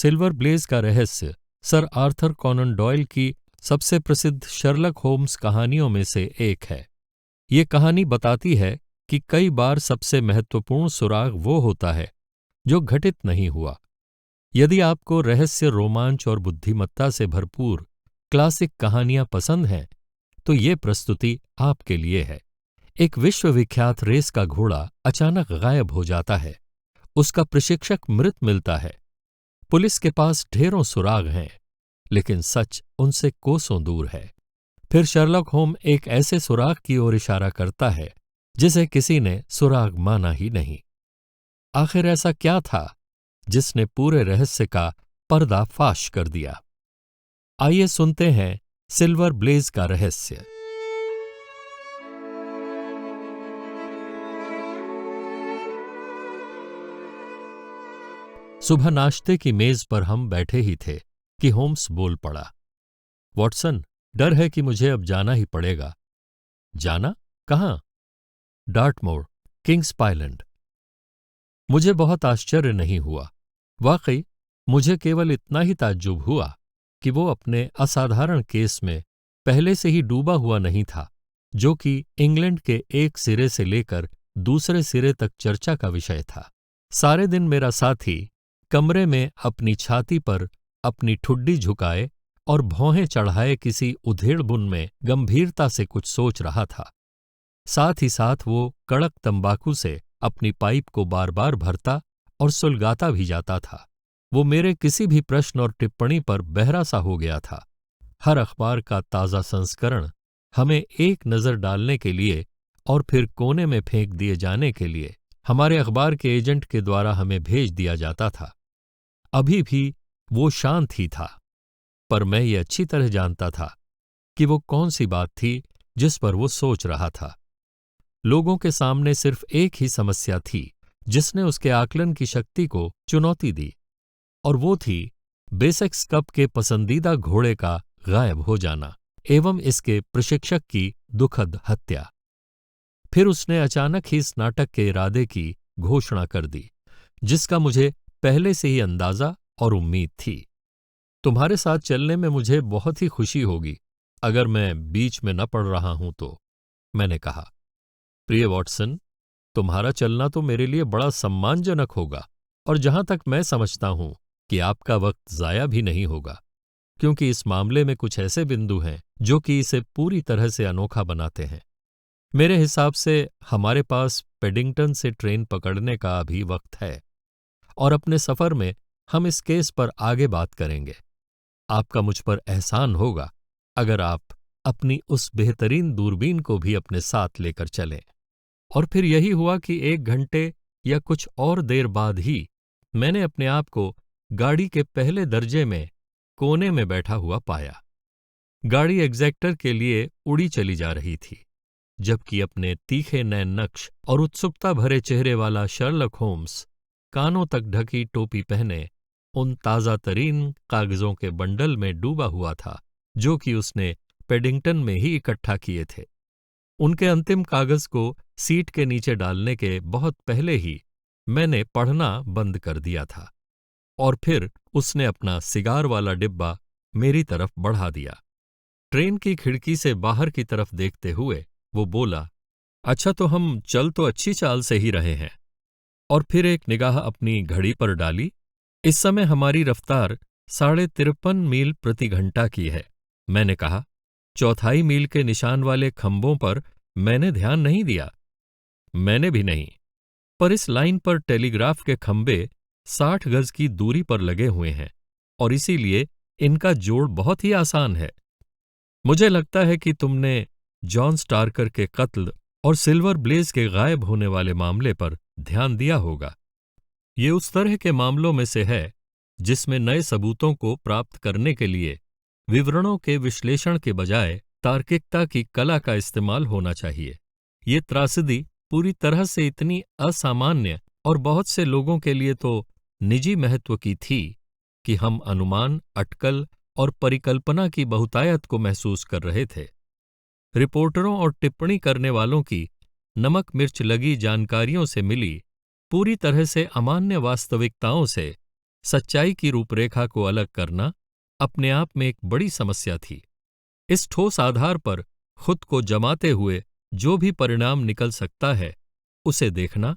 Silver Blaze का रहस्य sir Arthur Conan Doyle की सबसे प्रसिद्ध शर्लक होम्स कहानियों में से एक है। ये कहानी बताती है कि कई बार सबसे महत्वपूर्ण सुराग वो होता है जो घटित नहीं हुआ। यदि आपको रहस्य, रोमांच और बुद्धिमत्ता से भरपूर क्लासिक कहानियां पसंद हैं, तो ये प्रस्तुति आपके लिए है। एक विश्वविख्यात रेस का घोड़ा अचानक गायब हो जाता है। उसका प्रशिक्षक मृत मिलता है। पुलिस के पास ढेरों सुराग हैं, लेकिन सच उनसे कोसों दूर है। फिर शर्लक होम एक ऐसे सुराग की ओर इशारा करता है जिसे किसी ने सुराग माना ही नहीं। आखिर ऐसा क्या था जिसने पूरे रहस्य का पर्दाफाश कर दिया? आइए सुनते हैं सिल्वर ब्लेज का रहस्य। सुबह नाश्ते की मेज पर हम बैठे ही थे कि होम्स बोल पड़ा, वॉटसन, डर है कि मुझे अब जाना ही पड़ेगा। जाना? कहाँ? डार्टमोर, किंग्स पाइलैंड। मुझे बहुत आश्चर्य नहीं हुआ। वाकई मुझे केवल इतना ही ताज्जुब हुआ कि वो अपने असाधारण केस में पहले से ही डूबा हुआ नहीं था, जो कि इंग्लैंड के एक सिरे से लेकर दूसरे सिरे तक चर्चा का विषय था। सारे दिन मेरा साथी कमरे में अपनी छाती पर अपनी ठुड्डी झुकाए और भौहें चढ़ाए किसी उधेड़बुन में गंभीरता से कुछ सोच रहा था। साथ ही साथ वो कड़क तंबाकू से अपनी पाइप को बार बार भरता और सुलगाता भी जाता था। वो मेरे किसी भी प्रश्न और टिप्पणी पर बहरा सा हो गया था। हर अखबार का ताज़ा संस्करण हमें एक नज़र डालने के लिए और फिर कोने में फेंक दिए जाने के लिए हमारे अखबार के एजेंट के द्वारा हमें भेज दिया जाता था। अभी भी वो शांत ही था, पर मैं ये अच्छी तरह जानता था कि वो कौन सी बात थी जिस पर वो सोच रहा था। लोगों के सामने सिर्फ एक ही समस्या थी जिसने उसके आकलन की शक्ति को चुनौती दी, और वो थी बेसेक्स कप के पसंदीदा घोड़े का गायब हो जाना एवं इसके प्रशिक्षक की दुखद हत्या। फिर उसने अचानक ही इस नाटक के इरादे की घोषणा कर दी, जिसका मुझे पहले से ही अंदाजा और उम्मीद थी। तुम्हारे साथ चलने में मुझे बहुत ही खुशी होगी अगर मैं बीच में न पड़ रहा हूं तो, मैंने कहा। प्रिय वॉटसन, तुम्हारा चलना तो मेरे लिए बड़ा सम्मानजनक होगा, और जहां तक मैं समझता हूं कि आपका वक्त जाया भी नहीं होगा, क्योंकि इस मामले में कुछ ऐसे बिंदु हैं जो कि इसे पूरी तरह से अनोखा बनाते हैं। मेरे हिसाब से हमारे पास पेडिंगटन से ट्रेन पकड़ने का अभी वक्त है, और अपने सफर में हम इस केस पर आगे बात करेंगे। आपका मुझ पर एहसान होगा अगर आप अपनी उस बेहतरीन दूरबीन को भी अपने साथ लेकर चलें। और फिर यही हुआ कि 1 घंटे या कुछ और देर बाद ही मैंने अपने आप को गाड़ी के पहले दर्जे में कोने में बैठा हुआ पाया। गाड़ी एग्जैक्टर के लिए उड़ी चली जा रही थी, जबकि अपने तीखे नैन नक्श और उत्सुकता भरे चेहरे वाला शर्लक होम्स कानों तक ढकी टोपी पहने उन ताज़ा तरीन कागजों के बंडल में डूबा हुआ था जो कि उसने पेडिंगटन में ही इकट्ठा किए थे। उनके अंतिम कागज को सीट के नीचे डालने के बहुत पहले ही मैंने पढ़ना बंद कर दिया था, और फिर उसने अपना सिगार वाला डिब्बा मेरी तरफ बढ़ा दिया। ट्रेन की खिड़की से बाहर की तरफ देखते हुए वो बोला, अच्छा, तो हम चल तो अच्छी चाल से ही रहे हैं। और फिर एक निगाह अपनी घड़ी पर डाली। इस समय हमारी रफ्तार 53.5 मील प्रति घंटा की है। मैंने कहा, 1/4 मील के निशान वाले खंभों पर मैंने ध्यान नहीं दिया। मैंने भी नहीं, पर इस लाइन पर टेलीग्राफ के खंभे 60 गज की दूरी पर लगे हुए हैं, और इसीलिए इनका जोड़ बहुत ही आसान है। मुझे लगता है कि तुमने जॉन स्टार्कर के कत्ल और सिल्वर ब्लेज के गायब होने वाले मामले पर ध्यान दिया होगा। ये उस तरह के मामलों में से है जिसमें नए सबूतों को प्राप्त करने के लिए विवरणों के विश्लेषण के बजाय तार्किकता की कला का इस्तेमाल होना चाहिए। ये त्रासदी पूरी तरह से इतनी असामान्य और बहुत से लोगों के लिए तो निजी महत्व की थी कि हम अनुमान, अटकल और परिकल्पना की बहुतायत को महसूस कर रहे थे। रिपोर्टरों और टिप्पणी करने वालों की नमक मिर्च लगी जानकारियों से मिली पूरी तरह से अमान्य वास्तविकताओं से सच्चाई की रूपरेखा को अलग करना अपने आप में एक बड़ी समस्या थी। इस ठोस आधार पर खुद को जमाते हुए जो भी परिणाम निकल सकता है, उसे देखना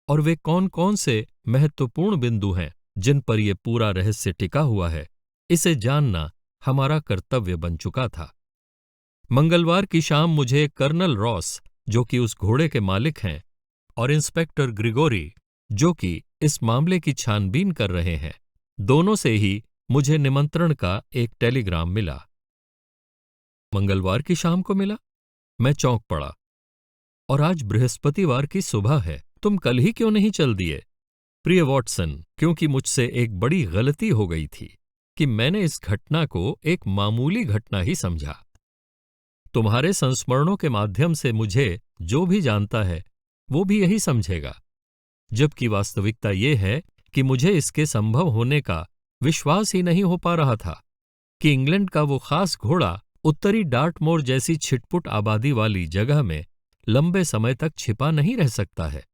और वे कौन कौन से महत्वपूर्ण बिंदु हैं जिन पर यह पूरा रहस्य टिका हुआ है, इसे जानना हमारा कर्तव्य बन चुका था। मंगलवार की शाम मुझे कर्नल रॉस, जो कि उस घोड़े के मालिक हैं, और इंस्पेक्टर ग्रिगोरी, जो कि इस मामले की छानबीन कर रहे हैं, दोनों से ही मुझे निमंत्रण का एक टेलीग्राम मिला। मंगलवार की शाम को मिला? मैं चौंक पड़ा। और आज बृहस्पतिवार की सुबह है, तुम कल ही क्यों नहीं चल दिए? प्रिय वॉटसन, क्योंकि मुझसे एक बड़ी गलती हो गई थी कि मैंने इस घटना को एक मामूली घटना ही समझा। तुम्हारे संस्मरणों के माध्यम से मुझे जो भी जानता है वो भी यही समझेगा, जबकि वास्तविकता ये है कि मुझे इसके संभव होने का विश्वास ही नहीं हो पा रहा था कि इंग्लैंड का वो खास घोड़ा उत्तरी डार्टमोर जैसी छिटपुट आबादी वाली जगह में लंबे समय तक छिपा नहीं रह सकता है।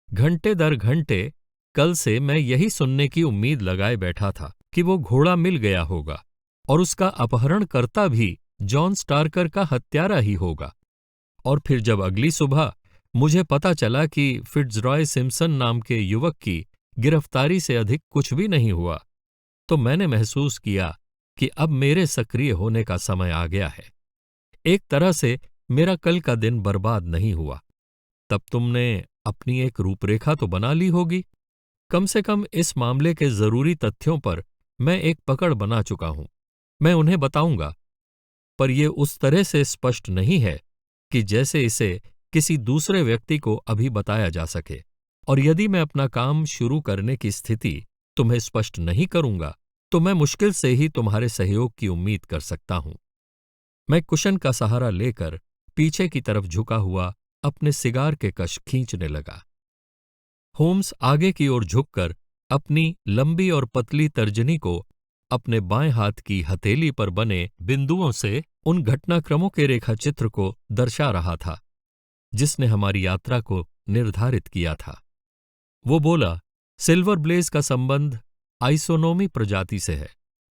घंटे दर घंटे कल से मैं यही सुनने की उम्मीद लगाए बैठा था कि वो घोड़ा मिल गया होगा और उसका अपहरणकर्ता भी जॉन स्टार्कर का हत्यारा ही होगा। और फिर जब अगली सुबह मुझे पता चला कि फिट्जरॉय सिम्पसन नाम के युवक की गिरफ्तारी से अधिक कुछ भी नहीं हुआ, तो मैंने महसूस किया कि अब मेरे सक्रिय होने का समय आ गया है। एक तरह से मेरा कल का दिन बर्बाद नहीं हुआ। तब तुमने अपनी एक रूपरेखा तो बना ली होगी। कम से कम इस मामले के जरूरी तथ्यों पर मैं एक पकड़ बना चुका हूं। मैं उन्हें बताऊंगा, पर यह उस तरह से स्पष्ट नहीं है कि जैसे इसे किसी दूसरे व्यक्ति को अभी बताया जा सके। और यदि मैं अपना काम शुरू करने की स्थिति तुम्हें स्पष्ट नहीं करूंगा, तो मैं मुश्किल से ही तुम्हारे सहयोग की उम्मीद कर सकता हूं। मैं कुशन का सहारा लेकर पीछे की तरफ झुका हुआ अपने सिगार के कश खींचने लगा। होम्स आगे की ओर झुककर अपनी लंबी और पतली तर्जनी को अपने बाएं हाथ की हथेली पर बने बिंदुओं से उन घटनाक्रमों के रेखाचित्र को दर्शा रहा था जिसने हमारी यात्रा को निर्धारित किया था। वो बोला, सिल्वर ब्लेज का संबंध आइसोनोमी प्रजाति से है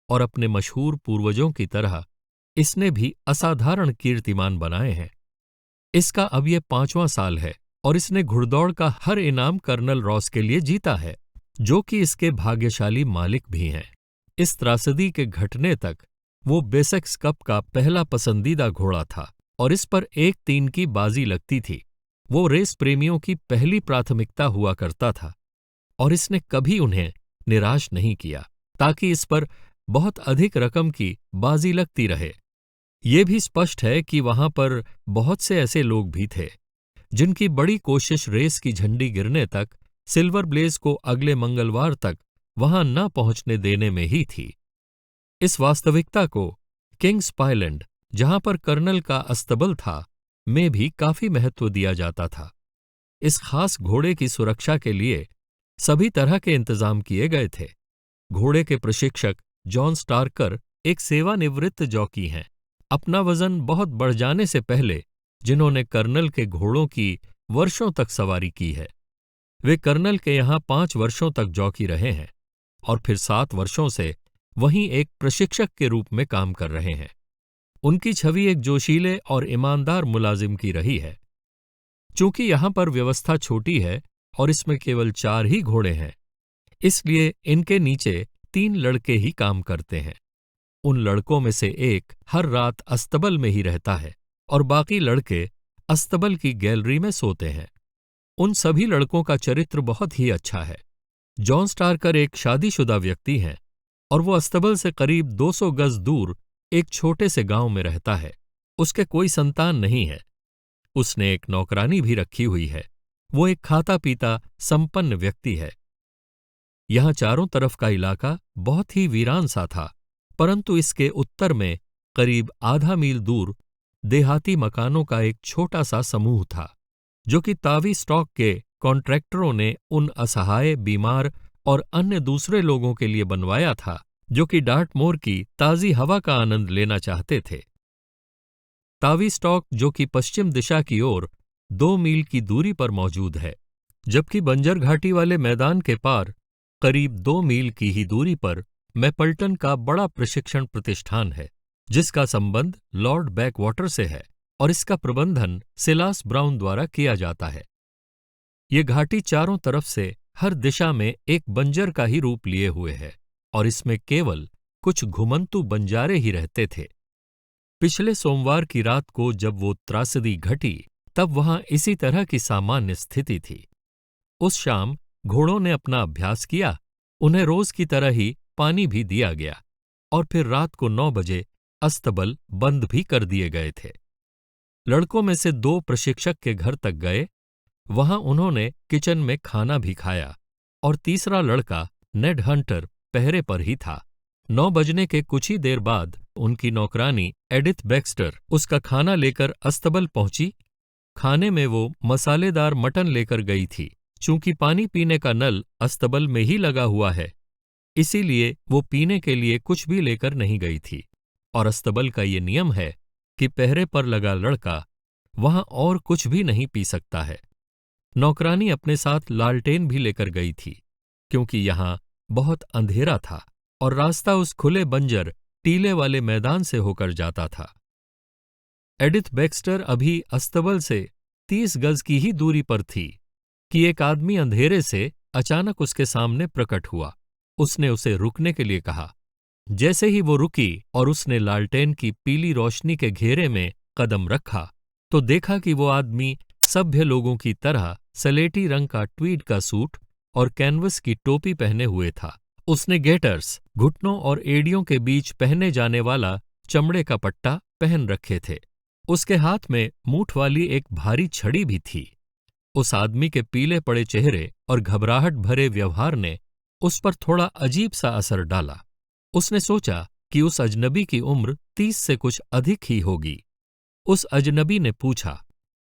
और अपने मशहूर पूर्वजों की तरह इसने भी असाधारण कीर्तिमान बनाए हैं। इसका अब ये 5वां साल है और इसने घुड़दौड़ का हर इनाम कर्नल रॉस के लिए जीता है, जो कि इसके भाग्यशाली मालिक भी हैं। इस त्रासदी के घटने तक वो बेसेक्स कप का पहला पसंदीदा घोड़ा था और इस पर 1-3 की बाजी लगती थी। वो रेस प्रेमियों की पहली प्राथमिकता हुआ करता था और इसने कभी उन्हें निराश नहीं किया, ताकि इस पर बहुत अधिक रकम की बाजी लगती रहे। ये भी स्पष्ट है कि वहां पर बहुत से ऐसे लोग भी थे जिनकी बड़ी कोशिश रेस की झंडी गिरने तक सिल्वर ब्लेज को अगले मंगलवार तक वहां न पहुंचने देने में ही थी। इस वास्तविकता को किंग्स पाइलैंड, जहां पर कर्नल का अस्तबल था, में भी काफी महत्व दिया जाता था। इस खास घोड़े की सुरक्षा के लिए सभी तरह के इंतजाम किए गए थे। घोड़े के प्रशिक्षक जॉन स्टार्कर एक सेवानिवृत्त जॉकी हैं, अपना वजन बहुत बढ़ जाने से पहले, जिन्होंने कर्नल के घोड़ों की वर्षों तक सवारी की है। वे कर्नल के यहाँ 5 वर्षों तक जॉकी रहे हैं और फिर 7 वर्षों से वहीं एक प्रशिक्षक के रूप में काम कर रहे हैं। उनकी छवि एक जोशीले और ईमानदार मुलाजिम की रही है। चूंकि यहाँ पर व्यवस्था छोटी है और इसमें केवल 4 ही घोड़े हैं, इसलिए इनके नीचे 3 लड़के ही काम करते हैं। उन लड़कों में से एक हर रात अस्तबल में ही रहता है और बाकी लड़के अस्तबल की गैलरी में सोते हैं। उन सभी लड़कों का चरित्र बहुत ही अच्छा है। जॉन स्टार्कर एक शादीशुदा व्यक्ति हैं और वो अस्तबल से करीब 200 गज दूर एक छोटे से गांव में रहता है। उसके कोई संतान नहीं है। उसने एक नौकरानी भी रखी हुई है। वो एक खाता पीता संपन्न व्यक्ति है। यहां चारों तरफ का इलाका बहुत ही वीरान सा था, परंतु इसके उत्तर में करीब आधा मील दूर देहाती मकानों का एक छोटा सा समूह था, जो कि तावी स्टॉक के कॉन्ट्रैक्टरों ने उन असहाय, बीमार और अन्य दूसरे लोगों के लिए बनवाया था जो कि डार्टमोर की ताजी हवा का आनंद लेना चाहते थे। तावी स्टॉक, जो कि पश्चिम दिशा की ओर 2 मील की दूरी पर मौजूद है, जबकि बंजर घाटी वाले मैदान के पार करीब 2 मील की ही दूरी पर मैपल्टन का बड़ा प्रशिक्षण प्रतिष्ठान है, जिसका संबंध लॉर्ड बैकवाटर से है और इसका प्रबंधन सिलास ब्राउन द्वारा किया जाता है। ये घाटी चारों तरफ से हर दिशा में एक बंजर का ही रूप लिए हुए है और इसमें केवल कुछ घुमंतु बंजारे ही रहते थे। पिछले सोमवार की रात को जब वो त्रासदी घटी, तब वहां इसी तरह की सामान्य स्थिति थी। उस शाम घोड़ों ने अपना अभ्यास किया, उन्हें रोज की तरह ही पानी भी दिया गया और फिर रात को 9 बजे अस्तबल बंद भी कर दिए गए थे। लड़कों में से 2 प्रशिक्षक के घर तक गए, वहां उन्होंने किचन में खाना भी खाया और तीसरा लड़का नेड हंटर पहरे पर ही था। 9 बजने के कुछ ही देर बाद उनकी नौकरानी एडिथ बैक्स्टर उसका खाना लेकर अस्तबल पहुंची। खाने में वो मसालेदार मटन लेकर गई थी। चूंकि पानी पीने का नल अस्तबल में ही लगा हुआ है, इसीलिए वो पीने के लिए कुछ भी लेकर नहीं गई थी और अस्तबल का ये नियम है कि पहरे पर लगा लड़का वहां और कुछ भी नहीं पी सकता है। नौकरानी अपने साथ लालटेन भी लेकर गई थी, क्योंकि यहां बहुत अंधेरा था और रास्ता उस खुले बंजर टीले वाले मैदान से होकर जाता था। एडिथ बैक्स्टर अभी अस्तबल से 30 गज की ही दूरी पर थी कि एक आदमी अंधेरे से अचानक उसके सामने प्रकट हुआ। उसने उसे रुकने के लिए कहा। जैसे ही वो रुकी और उसने लालटेन की पीली रोशनी के घेरे में कदम रखा, तो देखा कि वो आदमी सभ्य लोगों की तरह सलेटी रंग का ट्वीड का सूट और कैनवस की टोपी पहने हुए था। उसने गेटर्स, घुटनों और एड़ियों के बीच पहने जाने वाला चमड़े का पट्टा पहन रखे थे। उसके हाथ में मूठ वाली एक भारी छड़ी भी थी। उस आदमी के पीले पड़े चेहरे और घबराहट भरे व्यवहार ने उस पर थोड़ा अजीब सा असर डाला। उसने सोचा कि उस अजनबी की उम्र 30 से कुछ अधिक ही होगी। उस अजनबी ने पूछा,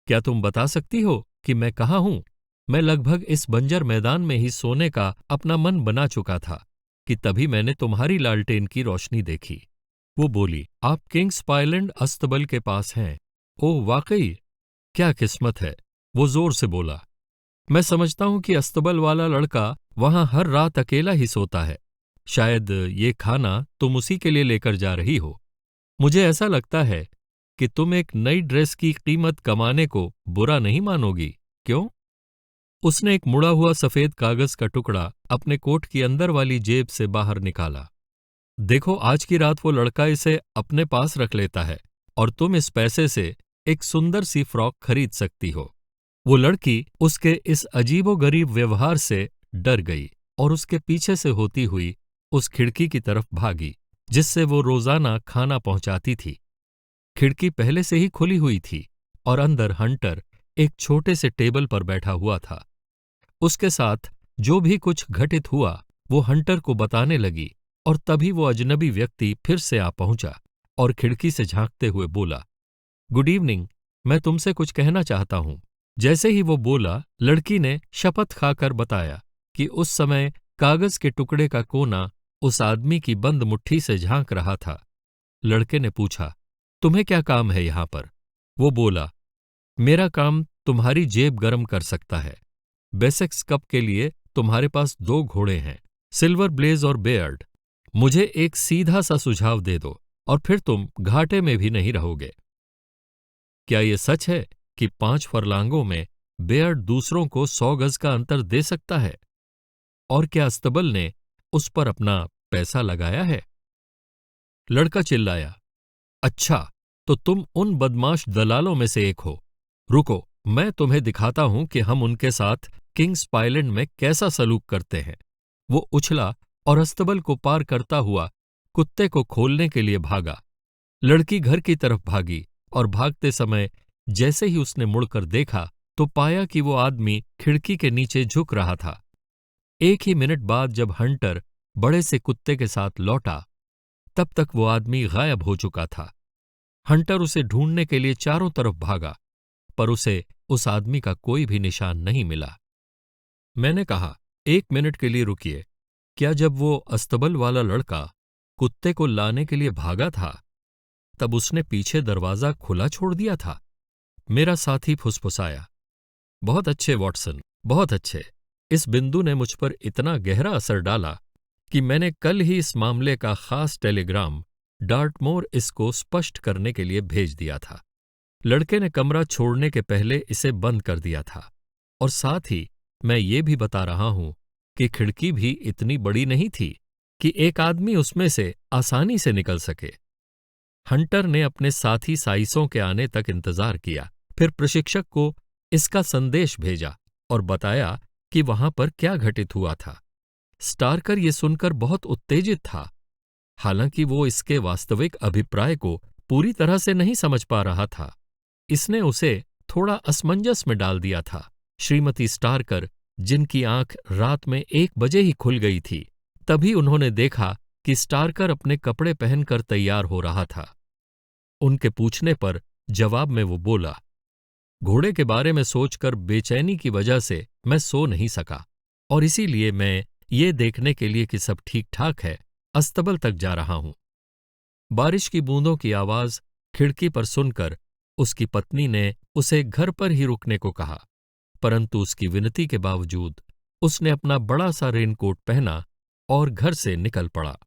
क्या तुम बता सकती हो कि मैं कहाँ हूं? मैं लगभग इस बंजर मैदान में ही सोने का अपना मन बना चुका था कि तभी मैंने तुम्हारी लालटेन की रोशनी देखी। वो बोली, आप किंग्स पाइलैंड अस्तबल के पास हैं। ओह वाकई, क्या किस्मत है, वो जोर से बोला। मैं समझता हूं कि अस्तबल वाला लड़का वहां हर रात अकेला ही सोता है। शायद ये खाना तुम उसी के लिए लेकर जा रही हो। मुझे ऐसा लगता है कि तुम एक नई ड्रेस की कीमत कमाने को बुरा नहीं मानोगी, क्यों? उसने एक मुड़ा हुआ सफेद कागज का टुकड़ा अपने कोट की अंदर वाली जेब से बाहर निकाला। देखो, आज की रात वो लड़का इसे अपने पास रख लेता है और तुम इस पैसे से एक सुंदर सी फ्रॉक खरीद सकती हो। वो लड़की उसके इस अजीबोगरीब व्यवहार से डर गई और उसके पीछे से होती हुई उस खिड़की की तरफ भागी जिससे वो रोजाना खाना पहुंचाती थी। खिड़की पहले से ही खुली हुई थी और अंदर हंटर एक छोटे से टेबल पर बैठा हुआ था। उसके साथ जो भी कुछ घटित हुआ वो हंटर को बताने लगी और तभी वो अजनबी व्यक्ति फिर से आ पहुंचा और खिड़की से झांकते हुए बोला, गुड इवनिंग, मैं तुमसे कुछ कहना चाहता हूं। जैसे ही वो बोला, लड़की ने शपथ खाकर बताया कि उस समय कागज के टुकड़े का कोना उस आदमी की बंद मुट्ठी से झांक रहा था। लड़के ने पूछा, तुम्हें क्या काम है यहां पर? वो बोला, मेरा काम तुम्हारी जेब गर्म कर सकता है। बेसेक्स कप के लिए तुम्हारे पास 2 घोड़े हैं, सिल्वर ब्लेज और बेयर्ड। मुझे एक सीधा सा सुझाव दे दो और फिर तुम घाटे में भी नहीं रहोगे। क्या ये सच है कि 5 फरलांगों में बेयर्ड दूसरों को 100 गज का अंतर दे सकता है? और क्या अस्तबल ने उस पर अपना पैसा लगाया है? लड़का चिल्लाया, अच्छा, तो तुम उन बदमाश दलालों में से एक हो। रुको, मैं तुम्हें दिखाता हूं कि हम उनके साथ किंग्स पाइलैंड में कैसा सलूक करते हैं। वो उछला और अस्तबल को पार करता हुआ कुत्ते को खोलने के लिए भागा। लड़की घर की तरफ भागी और भागते समय जैसे ही उसने मुड़कर देखा तो पाया कि वो आदमी खिड़की के नीचे झुक रहा था। एक ही मिनट बाद जब हंटर बड़े से कुत्ते के साथ लौटा, तब तक वो आदमी गायब हो चुका था। हंटर उसे ढूंढने के लिए चारों तरफ भागा, पर उसे उस आदमी का कोई भी निशान नहीं मिला। मैंने कहा, 1 मिनट के लिए रुकिए, क्या जब वो अस्तबल वाला लड़का कुत्ते को लाने के लिए भागा था, तब उसने पीछे दरवाजा खुला छोड़ दिया था? मेरा साथी फुसफुसाया, बहुत अच्छे वॉटसन, बहुत अच्छे। इस बिंदु ने मुझ पर इतना गहरा असर डाला कि मैंने कल ही इस मामले का खास टेलीग्राम डार्टमोर इसको स्पष्ट करने के लिए भेज दिया था। लड़के ने कमरा छोड़ने के पहले इसे बंद कर दिया था, और साथ ही मैं ये भी बता रहा हूं कि खिड़की भी इतनी बड़ी नहीं थी कि एक आदमी उसमें से आसानी से निकल सके। हंटर ने अपने साथी साइसों के आने तक इंतजार किया, फिर प्रशिक्षक को इसका संदेश भेजा और बताया कि वहां पर क्या घटित हुआ था। स्टार्कर ये सुनकर बहुत उत्तेजित था। हालांकि वो इसके वास्तविक अभिप्राय को पूरी तरह से नहीं समझ पा रहा था। इसने उसे थोड़ा असमंजस में डाल दिया था। श्रीमती स्टार्कर, जिनकी आंख रात में 1 बजे ही खुल गई थी, तभी उन्होंने देखा कि स्टार्कर अपने कपड़े पहनकर तैयार हो रहा था। उनके पूछने पर जवाब में वो बोला, घोड़े के बारे में सोचकर बेचैनी की वजह से मैं सो नहीं सका, और इसीलिए मैं ये देखने के लिए कि सब ठीक ठाक है, अस्तबल तक जा रहा हूं। बारिश की बूंदों की आवाज खिड़की पर सुनकर उसकी पत्नी ने उसे घर पर ही रुकने को कहा, परंतु उसकी विनती के बावजूद उसने अपना बड़ा सा रेनकोट पहना और घर से निकल पड़ा।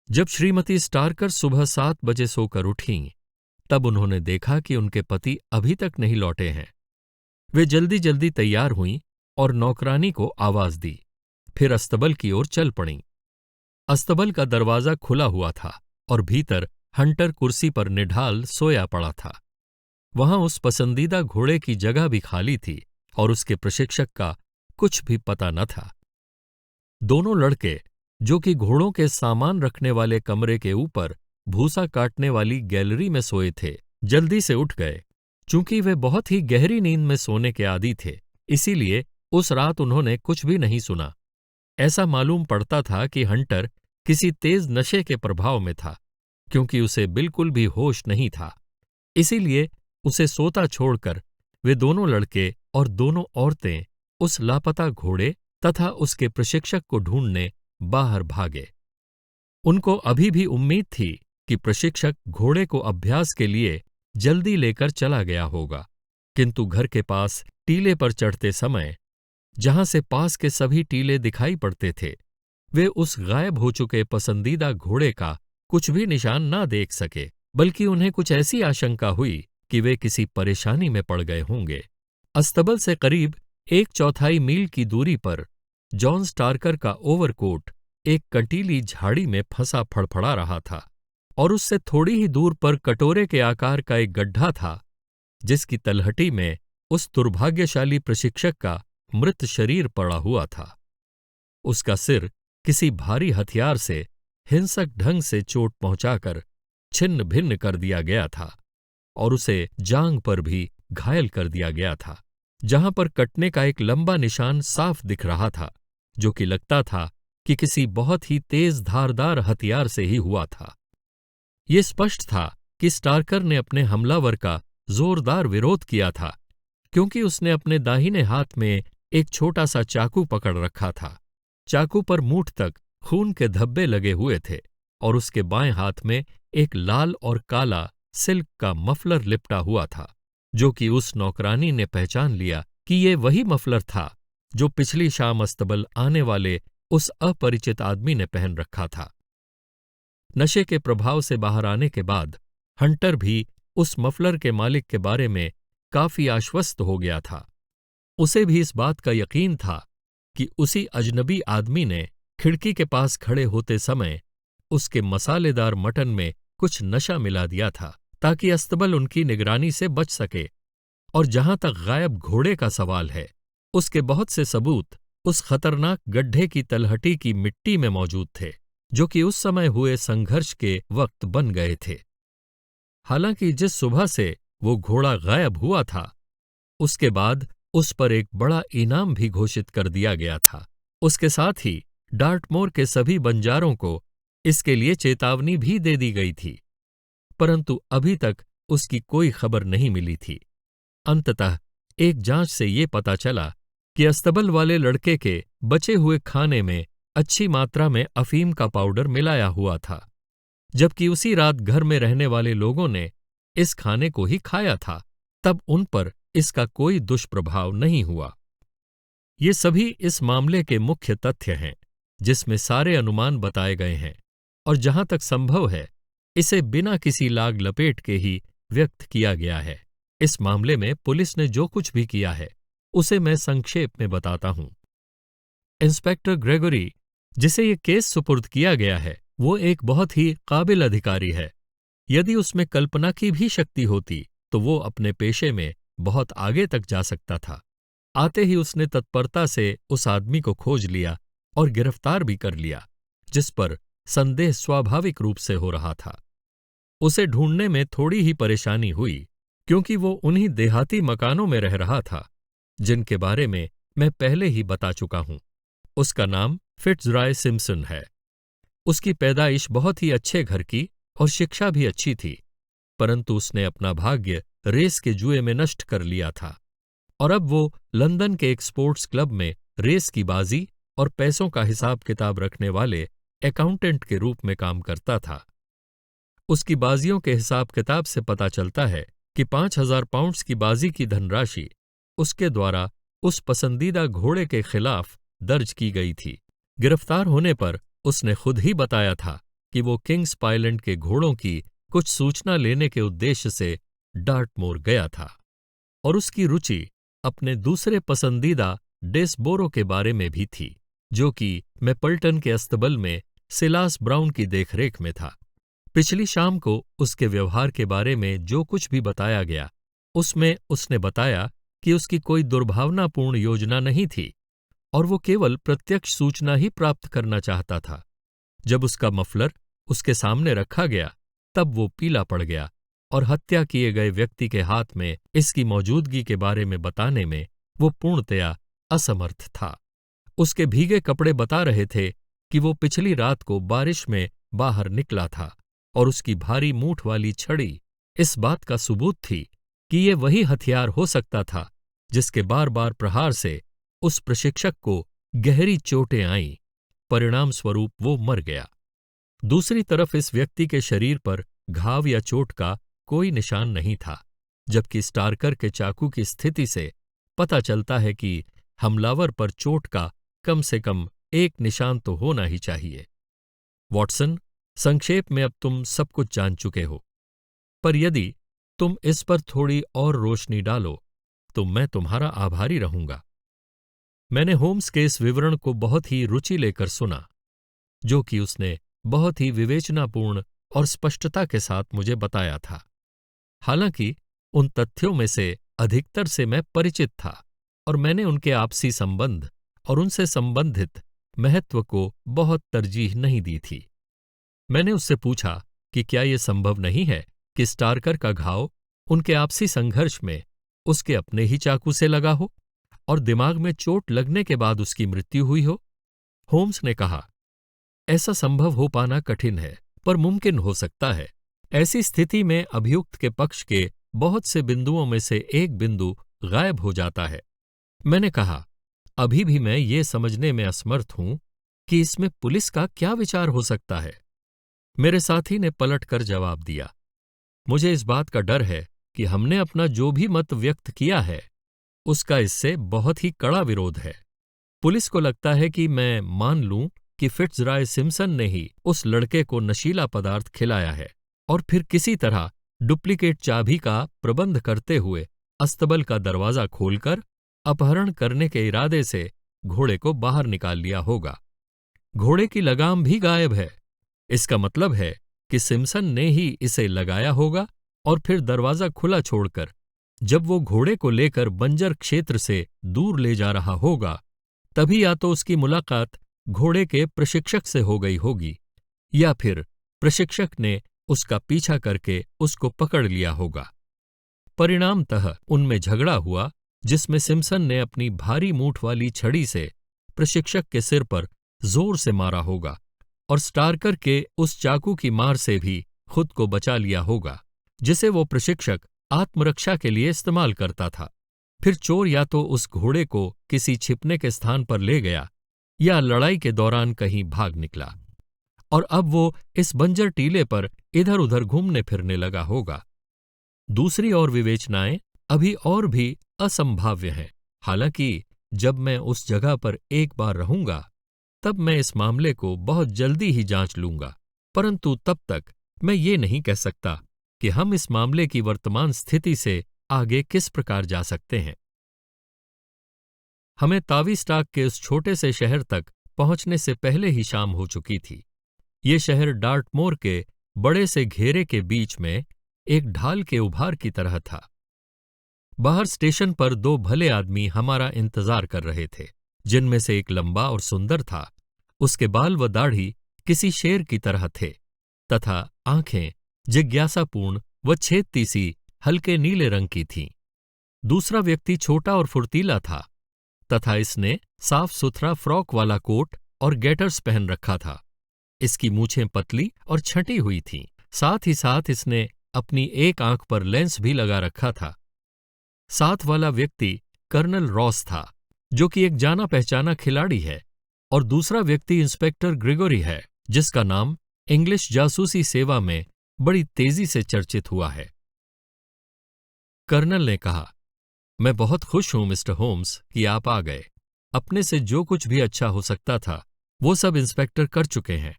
जब श्रीमती स्टार्कर सुबह 7 बजे सोकर उठीं, तब उन्होंने देखा कि उनके पति अभी तक नहीं लौटे हैं। वे जल्दी जल्दी तैयार हुईं और नौकरानी को आवाज दी, फिर अस्तबल की ओर चल पड़ीं। अस्तबल का दरवाजा खुला हुआ था और भीतर हंटर कुर्सी पर निढाल सोया पड़ा था। वहां उस पसंदीदा घोड़े की जगह भी खाली थी और उसके प्रशिक्षक का कुछ भी पता न था। दोनों लड़के, जो कि घोड़ों के सामान रखने वाले कमरे के ऊपर भूसा काटने वाली गैलरी में सोए थे, जल्दी से उठ गए। चूंकि वे बहुत ही गहरी नींद में सोने के आदी थे, इसीलिए उस रात उन्होंने कुछ भी नहीं सुना। ऐसा मालूम पड़ता था कि हंटर किसी तेज नशे के प्रभाव में था, क्योंकि उसे बिल्कुल भी होश नहीं था। इसीलिए उसे सोता छोड़कर वे दोनों लड़के और दोनों औरतें उस लापता घोड़े तथा उसके प्रशिक्षक को ढूंढने बाहर भागे। उनको अभी भी उम्मीद थी कि प्रशिक्षक घोड़े को अभ्यास के लिए जल्दी लेकर चला गया होगा, किंतु घर के पास टीले पर चढ़ते समय, जहां से पास के सभी टीले दिखाई पड़ते थे, वे उस गायब हो चुके पसंदीदा घोड़े का कुछ भी निशान न देख सके, बल्कि उन्हें कुछ ऐसी आशंका हुई कि वे किसी परेशानी में पड़ गए होंगे। अस्तबल से करीब 1/4 मील की दूरी पर जॉन स्टार्कर का ओवरकोट एक कंटीली झाड़ी में फंसा फड़फड़ा रहा था, और उससे थोड़ी ही दूर पर कटोरे के आकार का एक गड्ढा था, जिसकी तलहटी में उस दुर्भाग्यशाली प्रशिक्षक का मृत शरीर पड़ा हुआ था। उसका सिर किसी भारी हथियार से हिंसक ढंग से चोट पहुंचाकर छिन्न भिन्न कर दिया गया था, और उसे जांघ पर भी घायल कर दिया गया था, जहां पर कटने का एक लंबा निशान साफ दिख रहा था, जो कि लगता था कि किसी बहुत ही तेज धारदार हथियार से ही हुआ था। ये स्पष्ट था कि स्टार्कर ने अपने हमलावर का जोरदार विरोध किया था, क्योंकि उसने अपने दाहिने हाथ में एक छोटा सा चाकू पकड़ रखा था। चाकू पर मूठ तक खून के धब्बे लगे हुए थे, और उसके बाएं हाथ में एक लाल और काला सिल्क का मफलर लिपटा हुआ था, जो कि उस नौकरानी ने पहचान लिया कि ये वही मफलर था जो पिछली शाम अस्तबल आने वाले उस अपरिचित आदमी ने पहन रखा था। नशे के प्रभाव से बाहर आने के बाद हंटर भी उस मफलर के मालिक के बारे में काफी आश्वस्त हो गया था। उसे भी इस बात का यकीन था कि उसी अजनबी आदमी ने खिड़की के पास खड़े होते समय उसके मसालेदार मटन में कुछ नशा मिला दिया था, ताकि अस्तबल उनकी निगरानी से बच सके। और जहां तक गायब घोड़े का सवाल है, उसके बहुत से सबूत उस खतरनाक गड्ढे की तलहटी की मिट्टी में मौजूद थे, जो कि उस समय हुए संघर्ष के वक्त बन गए थे। हालांकि जिस सुबह से वो घोड़ा गायब हुआ था, उसके बाद उस पर एक बड़ा इनाम भी घोषित कर दिया गया था। उसके साथ ही डार्टमोर के सभी बंजारों को इसके लिए चेतावनी भी दे दी गई थी, परंतु अभी तक उसकी कोई खबर नहीं मिली थी। अंततः एक जांच से ये पता चला कि अस्तबल वाले लड़के के बचे हुए खाने में अच्छी मात्रा में अफीम का पाउडर मिलाया हुआ था, जबकि उसी रात घर में रहने वाले लोगों ने इस खाने को ही खाया था। तब उन पर इसका कोई दुष्प्रभाव नहीं हुआ। ये सभी इस मामले के मुख्य तथ्य हैं, जिसमें सारे अनुमान बताए गए हैं, और जहां तक संभव है इसे बिना किसी लाग लपेट के ही व्यक्त किया गया है। इस मामले में पुलिस ने जो कुछ भी किया है उसे मैं संक्षेप में बताता हूं। इंस्पेक्टर ग्रेगोरी, जिसे ये केस सुपुर्द किया गया है, वो एक बहुत ही काबिल अधिकारी है। यदि उसमें कल्पना की भी शक्ति होती तो वो अपने पेशे में बहुत आगे तक जा सकता था। आते ही उसने तत्परता से उस आदमी को खोज लिया और गिरफ्तार भी कर लिया, जिस पर संदेह स्वाभाविक रूप से हो रहा था। उसे ढूंढने में थोड़ी ही परेशानी हुई, क्योंकि वो उन्हीं देहाती मकानों में रह रहा था जिनके बारे में मैं पहले ही बता चुका हूं। उसका नाम फिट्जरॉय सिम्पसन है। उसकी पैदाइश बहुत ही अच्छे घर की और शिक्षा भी अच्छी थी, परंतु उसने अपना भाग्य रेस के जुए में नष्ट कर लिया था, और अब वो लंदन के एक स्पोर्ट्स क्लब में रेस की बाजी और पैसों का हिसाब किताब रखने वाले अकाउंटेंट के रूप में काम करता था। उसकी बाजियों के हिसाब किताब से पता चलता है कि 5,000 पाउंड्स की बाजी की धनराशि उसके द्वारा उस पसंदीदा घोड़े के खिलाफ दर्ज की गई थी। गिरफ्तार होने पर उसने खुद ही बताया था कि वो किंग्स पाइलैंड के घोड़ों की कुछ सूचना लेने के उद्देश्य से डार्टमोर गया था, और उसकी रुचि अपने दूसरे पसंदीदा डेसबोरो के बारे में भी थी, जो कि मैपल्टन के अस्तबल में सिलास ब्राउन की देखरेख में था। पिछली शाम को उसके व्यवहार के बारे में जो कुछ भी बताया गया, उसमें उसने बताया कि उसकी कोई दुर्भावनापूर्ण योजना नहीं थी और वो केवल प्रत्यक्ष सूचना ही प्राप्त करना चाहता था। जब उसका मफलर उसके सामने रखा गया, तब वो पीला पड़ गया और हत्या किए गए व्यक्ति के हाथ में इसकी मौजूदगी के बारे में बताने में वो पूर्णतया असमर्थ था। उसके भीगे कपड़े बता रहे थे कि वो पिछली रात को बारिश में बाहर निकला था, और उसकी भारी मूठ वाली छड़ी इस बात का सबूत थी कि ये वही हथियार हो सकता था जिसके बार बार प्रहार से उस प्रशिक्षक को गहरी चोटें आईं। परिणाम स्वरूप वो मर गया। दूसरी तरफ इस व्यक्ति के शरीर पर घाव या चोट का कोई निशान नहीं था, जबकि स्टार्कर के चाकू की स्थिति से पता चलता है कि हमलावर पर चोट का कम से कम एक निशान तो होना ही चाहिए। वॉटसन, संक्षेप में अब तुम सब कुछ जान चुके हो, पर यदि तुम इस पर थोड़ी और रोशनी डालो तो मैं तुम्हारा आभारी रहूंगा। मैंने होम्स के इस विवरण को बहुत ही रुचि लेकर सुना, जो कि उसने बहुत ही विवेचनापूर्ण और स्पष्टता के साथ मुझे बताया था। हालांकि उन तथ्यों में से अधिकतर से मैं परिचित था, और मैंने उनके आपसी संबंध और उनसे संबंधित महत्व को बहुत तरजीह नहीं दी थी। मैंने उससे पूछा कि क्या यह संभव नहीं है कि स्टार्कर का घाव उनके आपसी संघर्ष में उसके अपने ही चाकू से लगा हो और दिमाग में चोट लगने के बाद उसकी मृत्यु हुई हो। होम्स ने कहा, ऐसा संभव हो पाना कठिन है, पर मुमकिन हो सकता है। ऐसी स्थिति में अभियुक्त के पक्ष के बहुत से बिंदुओं में से एक बिंदु गायब हो जाता है। मैंने कहा, अभी भी मैं ये समझने में असमर्थ हूं कि इसमें पुलिस का क्या विचार हो सकता है। मेरे साथी ने पलट कर जवाब दिया, मुझे इस बात का डर है कि हमने अपना जो भी मत व्यक्त किया है उसका इससे बहुत ही कड़ा विरोध है। पुलिस को लगता है कि मैं मान लूं कि फिट्जरॉय सिम्पसन ने ही उस लड़के को नशीला पदार्थ खिलाया है और फिर किसी तरह डुप्लीकेट चाबी का प्रबंध करते हुए अस्तबल का दरवाजा खोलकर अपहरण करने के इरादे से घोड़े को बाहर निकाल लिया होगा। घोड़े की लगाम भी गायब है। इसका मतलब है कि सिम्पसन ने ही इसे लगाया होगा और फिर दरवाजा खुला छोड़कर जब वो घोड़े को लेकर बंजर क्षेत्र से दूर ले जा रहा होगा, तभी या तो उसकी मुलाकात घोड़े के प्रशिक्षक से हो गई होगी, या फिर प्रशिक्षक ने उसका पीछा करके उसको पकड़ लिया होगा। परिणामतः उनमें झगड़ा हुआ, जिसमें सिम्पसन ने अपनी भारी मूठ वाली छड़ी से प्रशिक्षक के सिर पर जोर से मारा होगा और स्टार्कर के उस चाकू की मार से भी खुद को बचा लिया होगा, जिसे वो प्रशिक्षक आत्मरक्षा के लिए इस्तेमाल करता था। फिर चोर या तो उस घोड़े को किसी छिपने के स्थान पर ले गया या लड़ाई के दौरान कहीं भाग निकला, और अब वो इस बंजर टीले पर इधर उधर घूमने फिरने लगा होगा। दूसरी ओर विवेचनाएं अभी और भी असंभाव्य हैं। हालांकि जब मैं उस जगह पर एक बार रहूंगा तब मैं इस मामले को बहुत जल्दी ही जांच लूंगा, परंतु तब तक मैं ये नहीं कह सकता कि हम इस मामले की वर्तमान स्थिति से आगे किस प्रकार जा सकते हैं। हमें ताविस्टाक के उस छोटे से शहर तक पहुंचने से पहले ही शाम हो चुकी थी। ये शहर डार्टमोर के बड़े से घेरे के बीच में एक ढाल के उभार की तरह था। बाहर स्टेशन पर दो भले आदमी हमारा इंतजार कर रहे थे, जिनमें से एक लंबा और सुंदर था। उसके बाल व दाढ़ी किसी शेर की तरह थे तथा आंखें जिज्ञासापूर्ण व छेदती सी हल्के नीले रंग की थीं। दूसरा व्यक्ति छोटा और फुर्तीला था तथा इसने साफ सुथरा फ्रॉक वाला कोट और गेटर्स पहन रखा था। इसकी मूछें पतली और छंटी हुई थीं। साथ ही साथ इसने अपनी एक आंख पर लेंस भी लगा रखा था। साथ वाला व्यक्ति कर्नल रॉस था, जो कि एक जाना पहचाना खिलाड़ी है, और दूसरा व्यक्ति इंस्पेक्टर ग्रेगोरी है, जिसका नाम इंग्लिश जासूसी सेवा में बड़ी तेजी से चर्चित हुआ है। कर्नल ने कहा, मैं बहुत खुश हूं मिस्टर होम्स कि आप आ गए। अपने से जो कुछ भी अच्छा हो सकता था वो सब इंस्पेक्टर कर चुके हैं,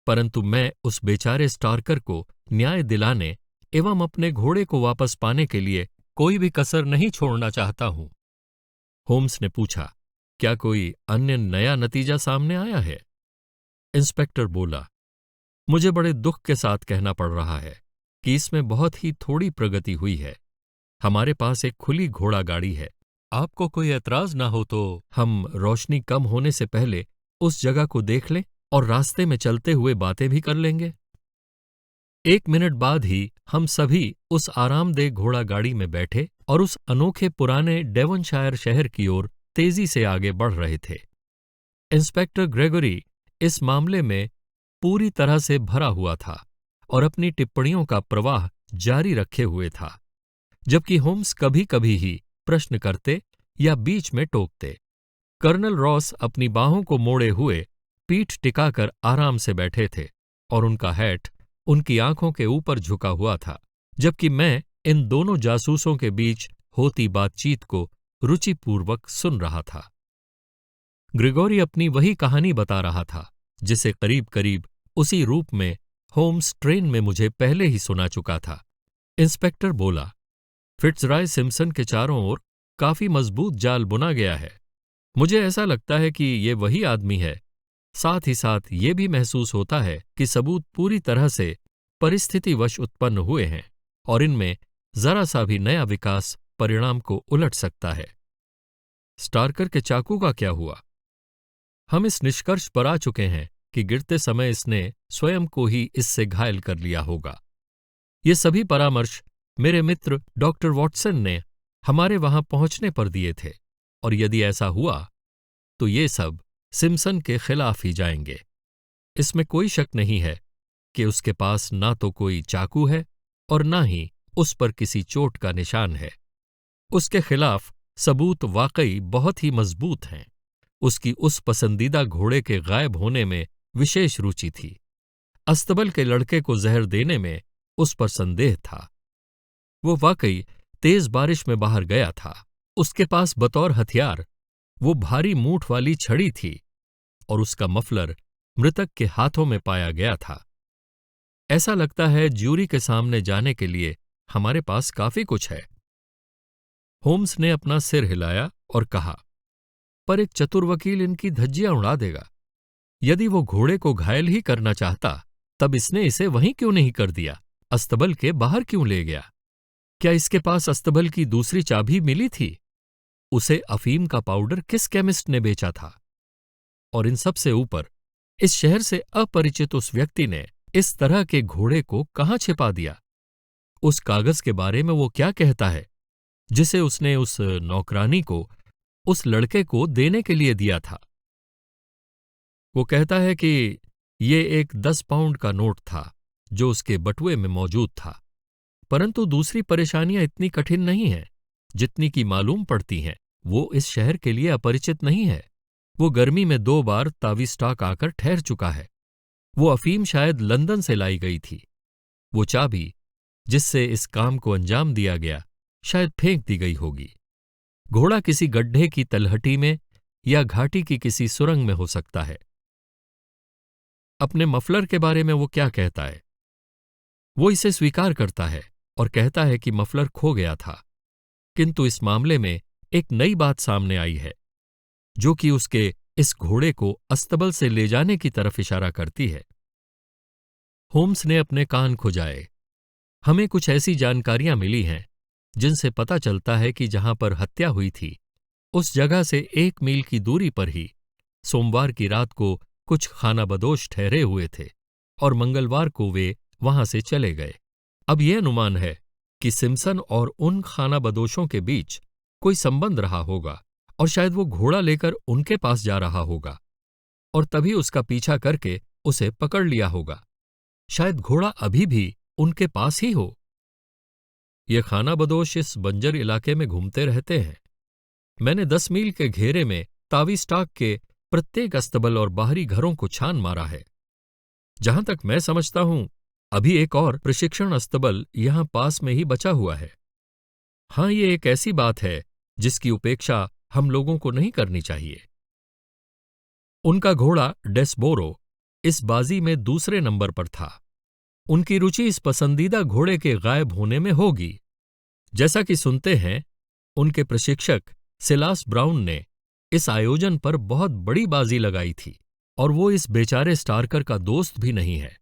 परंतु मैं उस बेचारे स्टार्कर को न्याय दिलाने एवं अपने घोड़े को वापस पाने के लिए कोई भी कसर नहीं छोड़ना चाहता हूं। होम्स ने पूछा, क्या कोई अन्य नया नतीजा सामने आया है? इंस्पेक्टर बोला, मुझे बड़े दुख के साथ कहना पड़ रहा है कि इसमें बहुत ही थोड़ी प्रगति हुई है। हमारे पास एक खुली घोड़ा गाड़ी है। आपको कोई ऐतराज ना हो तो हम रोशनी कम होने से पहले उस जगह को देख लें और रास्ते में चलते हुए बातें भी कर लेंगे। 1 मिनट बाद ही हम सभी उस आरामदेह घोड़ा गाड़ी में बैठे और उस अनोखे पुराने डेवनशायर शहर की ओर तेजी से आगे बढ़ रहे थे। इंस्पेक्टर ग्रेगोरी इस मामले में पूरी तरह से भरा हुआ था और अपनी टिप्पणियों का प्रवाह जारी रखे हुए था, जबकि होम्स कभी कभी ही प्रश्न करते या बीच में टोकते। कर्नल रॉस अपनी बाहों को मोड़े हुए पीठ टिकाकर आराम से बैठे थे और उनका हैट उनकी आंखों के ऊपर झुका हुआ था, जबकि मैं इन दोनों जासूसों के बीच होती बातचीत को रुचिपूर्वक सुन रहा था। ग्रेगोरी अपनी वही कहानी बता रहा था जिसे करीब करीब उसी रूप में होम्स ट्रेन में मुझे पहले ही सुना चुका था। इंस्पेक्टर बोला, फिट्जरॉय सिम्पसन के चारों ओर काफी मजबूत जाल बुना गया है। मुझे ऐसा लगता है कि ये वही आदमी है। साथ ही साथ ये भी महसूस होता है कि सबूत पूरी तरह से परिस्थितिवश उत्पन्न हुए हैं और इनमें जरा सा भी नया विकास परिणाम को उलट सकता है। स्टार्कर के चाकू का क्या हुआ? हम इस निष्कर्ष पर आ चुके हैं कि गिरते समय इसने स्वयं को ही इससे घायल कर लिया होगा। ये सभी परामर्श मेरे मित्र डॉक्टर वॉटसन ने हमारे वहां पहुंचने पर दिए थे, और यदि ऐसा हुआ तो ये सब सिम्पसन के खिलाफ ही जाएंगे। इसमें कोई शक नहीं है कि उसके पास ना तो कोई चाकू है और ना ही उस पर किसी चोट का निशान है। उसके खिलाफ सबूत वाकई बहुत ही मजबूत हैं। उसकी उस पसंदीदा घोड़े के गायब होने में विशेष रुचि थी। अस्तबल के लड़के को जहर देने में उस पर संदेह था। वो वाकई तेज बारिश में बाहर गया था। उसके पास बतौर हथियार वो भारी मूठ वाली छड़ी थी और उसका मफलर मृतक के हाथों में पाया गया था। ऐसा लगता है ज्यूरी के सामने जाने के लिए हमारे पास काफी कुछ है। होम्स ने अपना सिर हिलाया और कहा, पर एक चतुर वकील इनकी धज्जियां उड़ा देगा। यदि वो घोड़े को घायल ही करना चाहता तब इसने इसे वहीं क्यों नहीं कर दिया? अस्तबल के बाहर क्यों ले गया? क्या इसके पास अस्तबल की दूसरी चाबी मिली थी? उसे अफीम का पाउडर किस केमिस्ट ने बेचा था? और इन सब से ऊपर इस शहर से अपरिचित उस व्यक्ति ने इस तरह के घोड़े को कहां छिपा दिया? उस कागज के बारे में वो क्या कहता है जिसे उसने उस नौकरानी को, उस लड़के को देने के लिए दिया था? वो कहता है कि ये एक 10 पाउंड का नोट था जो उसके बटुए में मौजूद था, परंतु दूसरी परेशानियां इतनी कठिन नहीं हैं जितनी की मालूम पड़ती हैं। वो इस शहर के लिए अपरिचित नहीं है। वो गर्मी में 2 बार ताविस्टाक आकर ठहर चुका है। वो अफीम शायद लंदन से लाई गई थी। वो चाबी जिससे इस काम को अंजाम दिया गया शायद फेंक दी गई होगी। घोड़ा किसी गड्ढे की तलहटी में या घाटी की किसी सुरंग में हो सकता है। अपने मफलर के बारे में वो क्या कहता है? वो इसे स्वीकार करता है और कहता है कि मफलर खो गया था, किंतु इस मामले में एक नई बात सामने आई है जो कि उसके इस घोड़े को अस्तबल से ले जाने की तरफ इशारा करती है। होम्स ने अपने कान खुजाए। हमें कुछ ऐसी जानकारियां मिली हैं जिनसे पता चलता है कि जहां पर हत्या हुई थी उस जगह से 1 मील की दूरी पर ही सोमवार की रात को कुछ खानाबदोश ठहरे हुए थे और मंगलवार को वे वहां से चले गए। अब यह अनुमान है कि सिम्पसन और उन खानाबदोशों के बीच कोई संबंध रहा होगा और शायद वो घोड़ा लेकर उनके पास जा रहा होगा और तभी उसका पीछा करके उसे पकड़ लिया होगा। शायद घोड़ा अभी भी उनके पास ही हो। ये खानाबदोश इस बंजर इलाके में घूमते रहते हैं। मैंने 10 मील के घेरे में ताविस्टाक के प्रत्येक अस्तबल और बाहरी घरों को छान मारा है। जहां तक मैं समझता हूं, अभी एक और प्रशिक्षण अस्तबल यहां पास में ही बचा हुआ है। हां, ये एक ऐसी बात है जिसकी उपेक्षा हम लोगों को नहीं करनी चाहिए। उनका घोड़ा डेस्बोरो इस बाजी में दूसरे नंबर पर था। उनकी रुचि इस पसंदीदा घोड़े के गायब होने में होगी। जैसा कि सुनते हैं, उनके प्रशिक्षक सिलास ब्राउन ने इस आयोजन पर बहुत बड़ी बाजी लगाई थी और वो इस बेचारे स्टार्कर का दोस्त भी नहीं है।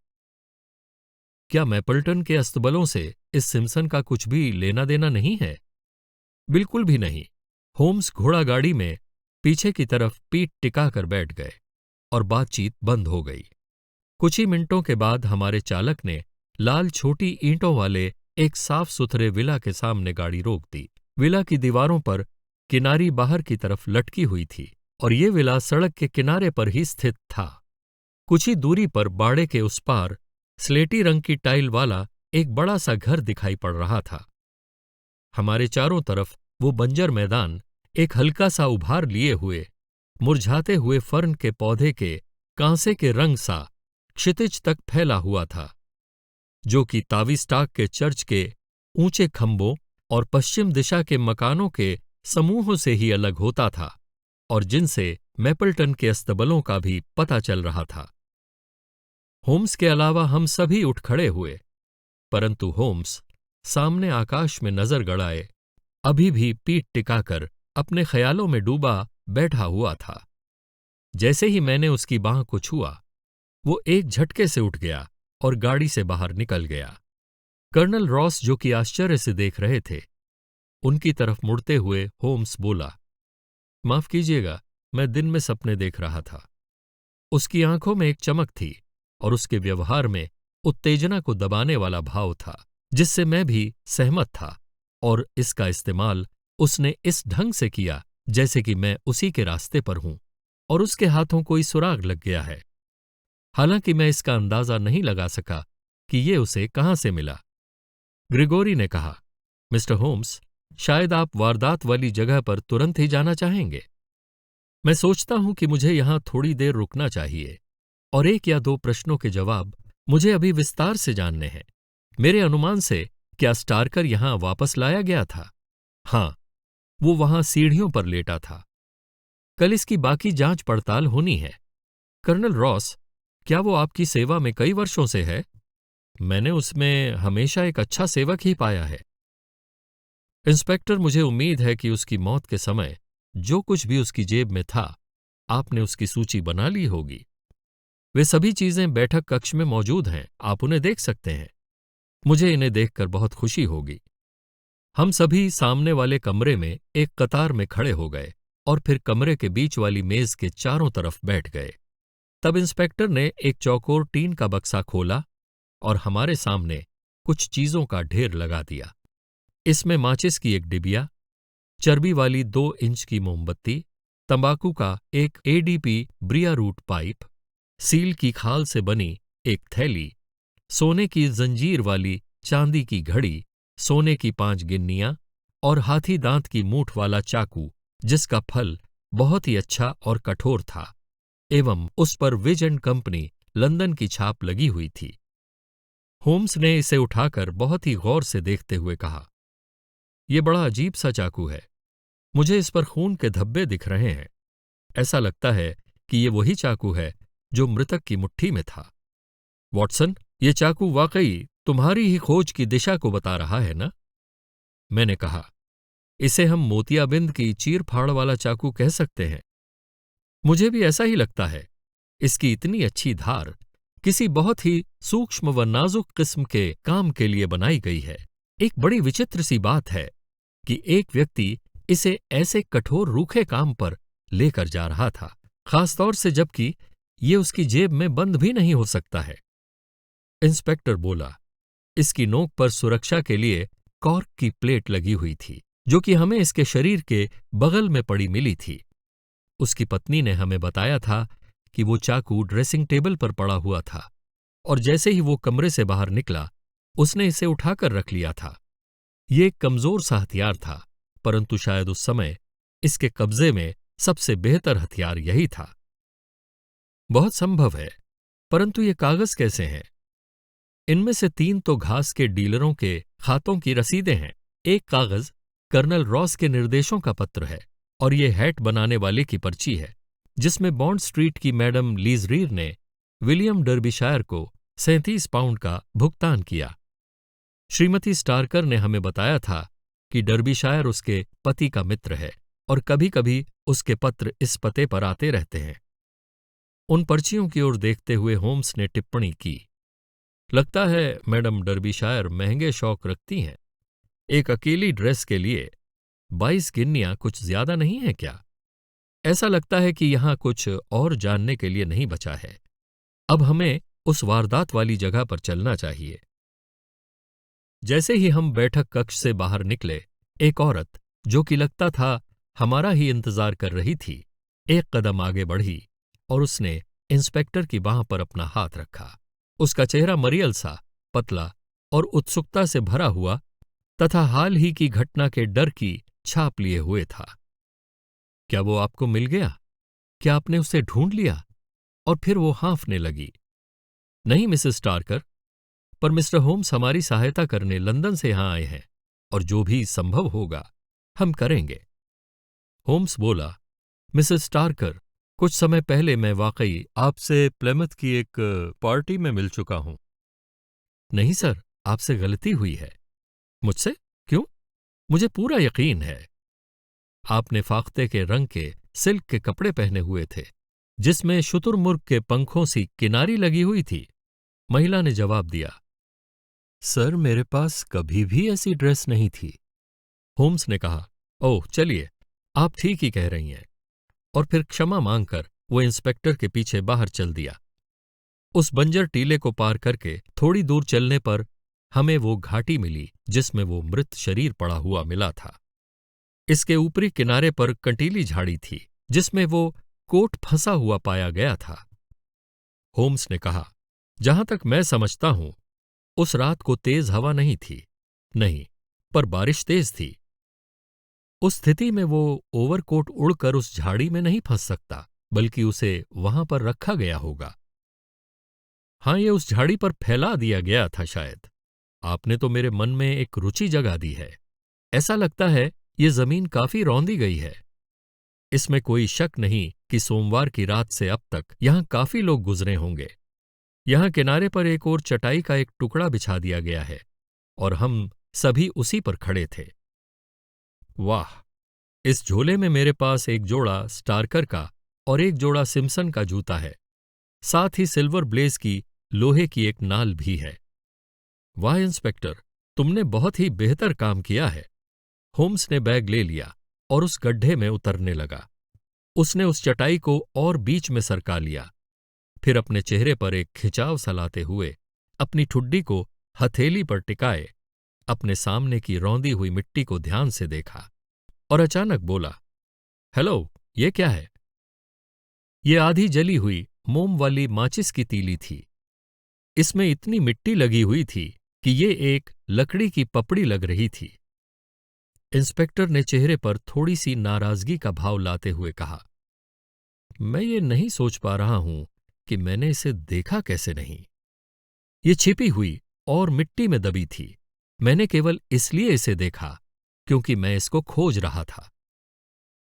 क्या मैपल्टन के अस्तबलों से इस सिम्पसन का कुछ भी लेना देना नहीं है? बिल्कुल भी नहीं। होम्स घोड़ा गाड़ी में पीछे की तरफ पीठ टिकाकर बैठ गए और बातचीत बंद हो गई। कुछ ही मिनटों के बाद हमारे चालक ने लाल छोटी ईंटों वाले एक साफ सुथरे विला के सामने गाड़ी रोक दी। विला की दीवारों पर किनारी बाहर की तरफ लटकी हुई थी और ये विला सड़क के किनारे पर ही स्थित था। कुछ ही दूरी पर बाड़े के उस पार स्लेटी रंग की टाइल वाला एक बड़ा सा घर दिखाई पड़ रहा था। हमारे चारों तरफ वो बंजर मैदान एक हल्का सा उभार लिए हुए मुरझाते हुए फर्न के पौधे के कांसे के रंग सा क्षितिज तक फैला हुआ था, जो कि ताविस्टाक के चर्च के ऊंचे खंभों और पश्चिम दिशा के मकानों के समूहों से ही अलग होता था और जिनसे मैपल्टन के अस्तबलों का भी पता चल रहा था। होम्स के अलावा हम सभी उठ खड़े हुए, परंतु होम्स सामने आकाश में नजर गड़ाए अभी भी पीठ टिकाकर अपने ख्यालों में डूबा बैठा हुआ था। जैसे ही मैंने उसकी बांह को छुआ, वो एक झटके से उठ गया और गाड़ी से बाहर निकल गया। कर्नल रॉस, जो कि आश्चर्य से देख रहे थे, उनकी तरफ मुड़ते हुए होम्स बोला, माफ कीजिएगा, मैं दिन में सपने देख रहा था। उसकी आंखों में एक चमक थी और उसके व्यवहार में उत्तेजना को दबाने वाला भाव था, जिससे मैं भी सहमत था, और इसका इस्तेमाल उसने इस ढंग से किया जैसे कि मैं उसी के रास्ते पर हूं और उसके हाथों कोई सुराग लग गया है। हालांकि मैं इसका अंदाजा नहीं लगा सका कि ये उसे कहां से मिला। ग्रिगोरी ने कहा, मिस्टर होम्स, शायद आप वारदात वाली जगह पर तुरंत ही जाना चाहेंगे। मैं सोचता हूं कि मुझे यहां थोड़ी देर रुकना चाहिए और 1 या 2 प्रश्नों के जवाब मुझे अभी विस्तार से जानने हैं। मेरे अनुमान से क्या स्टार्कर यहां वापस लाया गया था? हां, वो वहां सीढ़ियों पर लेटा था। कल इसकी बाकी जांच पड़ताल होनी है। कर्नल रॉस, क्या वो आपकी सेवा में कई वर्षों से है? मैंने उसमें हमेशा एक अच्छा सेवक ही पाया है। इंस्पेक्टर, मुझे उम्मीद है कि उसकी मौत के समय जो कुछ भी उसकी जेब में था, आपने उसकी सूची बना ली होगी। वे सभी चीजें बैठक कक्ष में मौजूद हैं, आप उन्हें देख सकते हैं। मुझे इन्हें देखकर बहुत खुशी होगी। हम सभी सामने वाले कमरे में एक कतार में खड़े हो गए और फिर कमरे के बीच वाली मेज के चारों तरफ बैठ गए। तब इंस्पेक्टर ने एक चौकोर टीन का बक्सा खोला और हमारे सामने कुछ चीजों का ढेर लगा दिया। इसमें माचिस की एक डिबिया, चर्बी वाली 2 इंच की मोमबत्ती, तंबाकू का एक एडीपी ब्रिया रूट पाइप, सील की खाल से बनी एक थैली, सोने की जंजीर वाली चांदी की घड़ी, सोने की 5 गिन्नियां और हाथी दांत की मूठ वाला चाकू, जिसका फल बहुत ही अच्छा और कठोर था, एवं उस पर विज एंड कंपनी लंदन की छाप लगी हुई थी। होम्स ने इसे उठाकर बहुत ही गौर से देखते हुए कहा, यह बड़ा अजीब सा चाकू है। मुझे इस पर खून के धब्बे दिख रहे हैं। ऐसा लगता है कि ये वही चाकू है जो मृतक की मुट्ठी में था। वॉटसन, ये चाकू वाकई तुम्हारी ही खोज की दिशा को बता रहा है ना? मैंने कहा, इसे हम मोतियाबिंद की चीर फाड़ वाला चाकू कह सकते हैं। मुझे भी ऐसा ही लगता है। इसकी इतनी अच्छी धार किसी बहुत ही सूक्ष्म व नाजुक किस्म के काम के लिए बनाई गई है। एक बड़ी विचित्र सी बात है कि एक व्यक्ति इसे ऐसे कठोर रूखे काम पर लेकर जा रहा था, खासतौर से जबकि ये उसकी जेब में बंद भी नहीं हो सकता है। इंस्पेक्टर बोला, इसकी नोक पर सुरक्षा के लिए कॉर्क की प्लेट लगी हुई थी, जो कि हमें इसके शरीर के बगल में पड़ी मिली थी। उसकी पत्नी ने हमें बताया था कि वो चाकू ड्रेसिंग टेबल पर पड़ा हुआ था और जैसे ही वो कमरे से बाहर निकला उसने इसे उठाकर रख लिया था। ये एक कमजोर सा हथियार था, परंतु शायद उस समय इसके कब्जे में सबसे बेहतर हथियार यही था। बहुत संभव है, परंतु ये कागज कैसे हैं? इनमें से 3 तो घास के डीलरों के खातों की रसीदें हैं। एक कागज कर्नल रॉस के निर्देशों का पत्र है और ये हैट बनाने वाले की पर्ची है, जिसमें बॉन्ड स्ट्रीट की मैडम लीज रीर ने विलियम डर्बीशायर को 37 पाउंड का भुगतान किया। श्रीमती स्टारकर ने हमें बताया था कि डर्बीशायर उसके पति का मित्र है और कभी-कभी उसके पत्र इस पते पर आते रहते हैं। उन पर्चियों की ओर देखते हुए होम्स ने टिप्पणी की, लगता है मैडम डर्बीशायर महंगे शौक रखती हैं। एक अकेली ड्रेस के लिए 22 गिन्नियां कुछ ज्यादा नहीं है क्या? ऐसा लगता है कि यहां कुछ और जानने के लिए नहीं बचा है। अब हमें उस वारदात वाली जगह पर चलना चाहिए। जैसे ही हम बैठक कक्ष से बाहर निकले, एक औरत, जो कि लगता था हमारा ही इंतजार कर रही थी, एक कदम आगे बढ़ी और उसने इंस्पेक्टर की बांह पर अपना हाथ रखा। उसका चेहरा मरियल सा, पतला और उत्सुकता से भरा हुआ तथा हाल ही की घटना के डर की छाप लिए हुए था। क्या वो आपको मिल गया? क्या आपने उसे ढूंढ लिया? और फिर वो हाँफने लगी। नहीं मिसेस स्टारकर, पर मिस्टर होम्स हमारी सहायता करने लंदन से यहां आए हैं और जो भी संभव होगा हम करेंगे। होम्स बोला, मिसेस स्टारकर, कुछ समय पहले मैं वाकई आपसे प्लेमथ की एक पार्टी में मिल चुका हूं। नहीं सर, आपसे गलती हुई है। मुझसे? क्यों? मुझे पूरा यकीन है। आपने फाख्ते के रंग के सिल्क के कपड़े पहने हुए थे, जिसमें शुतुरमुर्ग के पंखों सी किनारी लगी हुई थी। महिला ने जवाब दिया, सर मेरे पास कभी भी ऐसी ड्रेस नहीं थी। होम्स ने कहा, ओह चलिए, आप ठीक ही कह रही हैं। और फिर क्षमा मांगकर वो इंस्पेक्टर के पीछे बाहर चल दिया। उस बंजर टीले को पार करके थोड़ी दूर चलने पर हमें वो घाटी मिली जिसमें वो मृत शरीर पड़ा हुआ मिला था। इसके ऊपरी किनारे पर कंटीली झाड़ी थी जिसमें वो कोट फंसा हुआ पाया गया था। होम्स ने कहा, जहां तक मैं समझता हूं, उस रात को तेज हवा नहीं थी। नहीं, पर बारिश तेज थी। उस स्थिति में वो ओवरकोट उड़कर उस झाड़ी में नहीं फंस सकता, बल्कि उसे वहां पर रखा गया होगा। हाँ, ये उस झाड़ी पर फैला दिया गया था शायद। आपने तो मेरे मन में एक रुचि जगा दी है। ऐसा लगता है ये जमीन काफी रौंदी गई है। इसमें कोई शक नहीं कि सोमवार की रात से अब तक यहां काफी लोग गुजरे होंगे। यहां किनारे पर एक और चटाई का एक टुकड़ा बिछा दिया गया है और हम सभी उसी पर खड़े थे। वाह! इस झोले में मेरे पास एक जोड़ा स्टारकर का और एक जोड़ा सिम्पसन का जूता है। साथ ही सिल्वर ब्लेज की लोहे की एक नाल भी है। वाह इंस्पेक्टर, तुमने बहुत ही बेहतर काम किया है। होम्स ने बैग ले लिया और उस गड्ढे में उतरने लगा। उसने उस चटाई को और बीच में सरका लिया, फिर अपने चेहरे पर एक खिंचाव सा लाते हुए अपनी ठुड्डी को हथेली पर टिकाए अपने सामने की रौंदी हुई मिट्टी को ध्यान से देखा और अचानक बोला, हेलो, ये क्या है? ये आधी जली हुई मोम वाली माचिस की तीली थी। इसमें इतनी मिट्टी लगी हुई थी कि ये एक लकड़ी की पपड़ी लग रही थी। इंस्पेक्टर ने चेहरे पर थोड़ी सी नाराजगी का भाव लाते हुए कहा, मैं ये नहीं सोच पा रहा हूं कि मैंने इसे देखा कैसे नहीं। ये छिपी हुई और मिट्टी में दबी थी। मैंने केवल इसलिए इसे देखा क्योंकि मैं इसको खोज रहा था।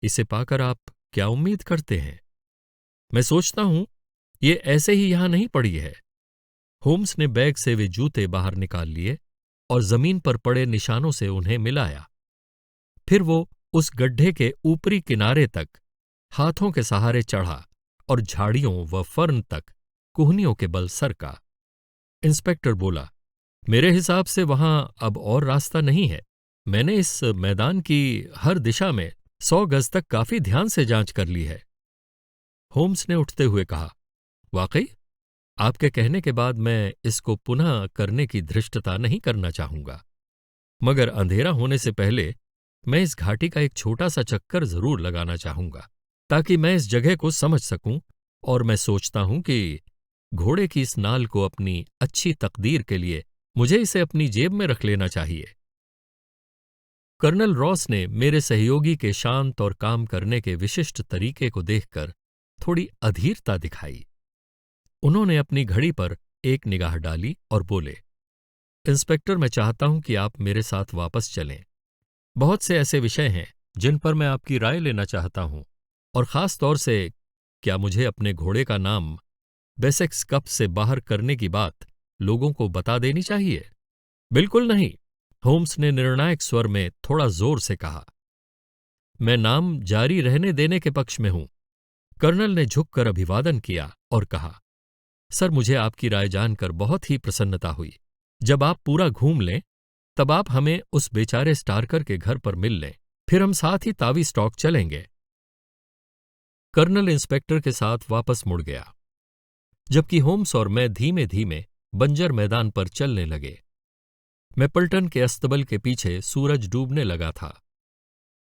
इसे पाकर आप क्या उम्मीद करते हैं? मैं सोचता हूं ये ऐसे ही यहां नहीं पड़ी है। होम्स ने बैग से वे जूते बाहर निकाल लिए और जमीन पर पड़े निशानों से उन्हें मिलाया। फिर वो उस गड्ढे के ऊपरी किनारे तक हाथों के सहारे चढ़ा और झाड़ियों व फर्न तक कुहनियों के बल सरका। इंस्पेक्टर बोला, मेरे हिसाब से वहां अब और रास्ता नहीं है। मैंने इस मैदान की हर दिशा में 100 गज तक काफी ध्यान से जांच कर ली है। होम्स ने उठते हुए कहा, वाकई? आपके कहने के बाद मैं इसको पुनः करने की धृष्टता नहीं करना चाहूंगा, मगर अंधेरा होने से पहले मैं इस घाटी का एक छोटा सा चक्कर जरूर लगाना चाहूंगा, ताकि मैं इस जगह को समझ सकूं। और मैं सोचता हूं कि घोड़े की इस नाल को अपनी अच्छी तकदीर के लिए मुझे इसे अपनी जेब में रख लेना चाहिए। कर्नल रॉस ने मेरे सहयोगी के शांत और काम करने के विशिष्ट तरीके को देखकर थोड़ी अधीरता दिखाई। उन्होंने अपनी घड़ी पर एक निगाह डाली और बोले, इंस्पेक्टर, मैं चाहता हूं कि आप मेरे साथ वापस चलें। बहुत से ऐसे विषय हैं जिन पर मैं आपकी राय लेना चाहता हूं, और खास तौर से क्या मुझे अपने घोड़े का नाम बेसेक्स कप से बाहर करने की बात लोगों को बता देनी चाहिए? बिल्कुल नहीं, होम्स ने निर्णायक स्वर में थोड़ा जोर से कहा। मैं नाम जारी रहने देने के पक्ष में हूं। कर्नल ने झुककर अभिवादन किया और कहा, सर, मुझे आपकी राय जानकर बहुत ही प्रसन्नता हुई। जब आप पूरा घूम लें तब आप हमें उस बेचारे स्टार्कर के घर पर मिल लें, फिर हम साथ ही ताविस्टॉक चलेंगे। कर्नल इंस्पेक्टर के साथ वापस मुड़ गया, जबकि होम्स और मैं धीमे धीमे बंजर मैदान पर चलने लगे। मैपल्टन के अस्तबल के पीछे सूरज डूबने लगा था।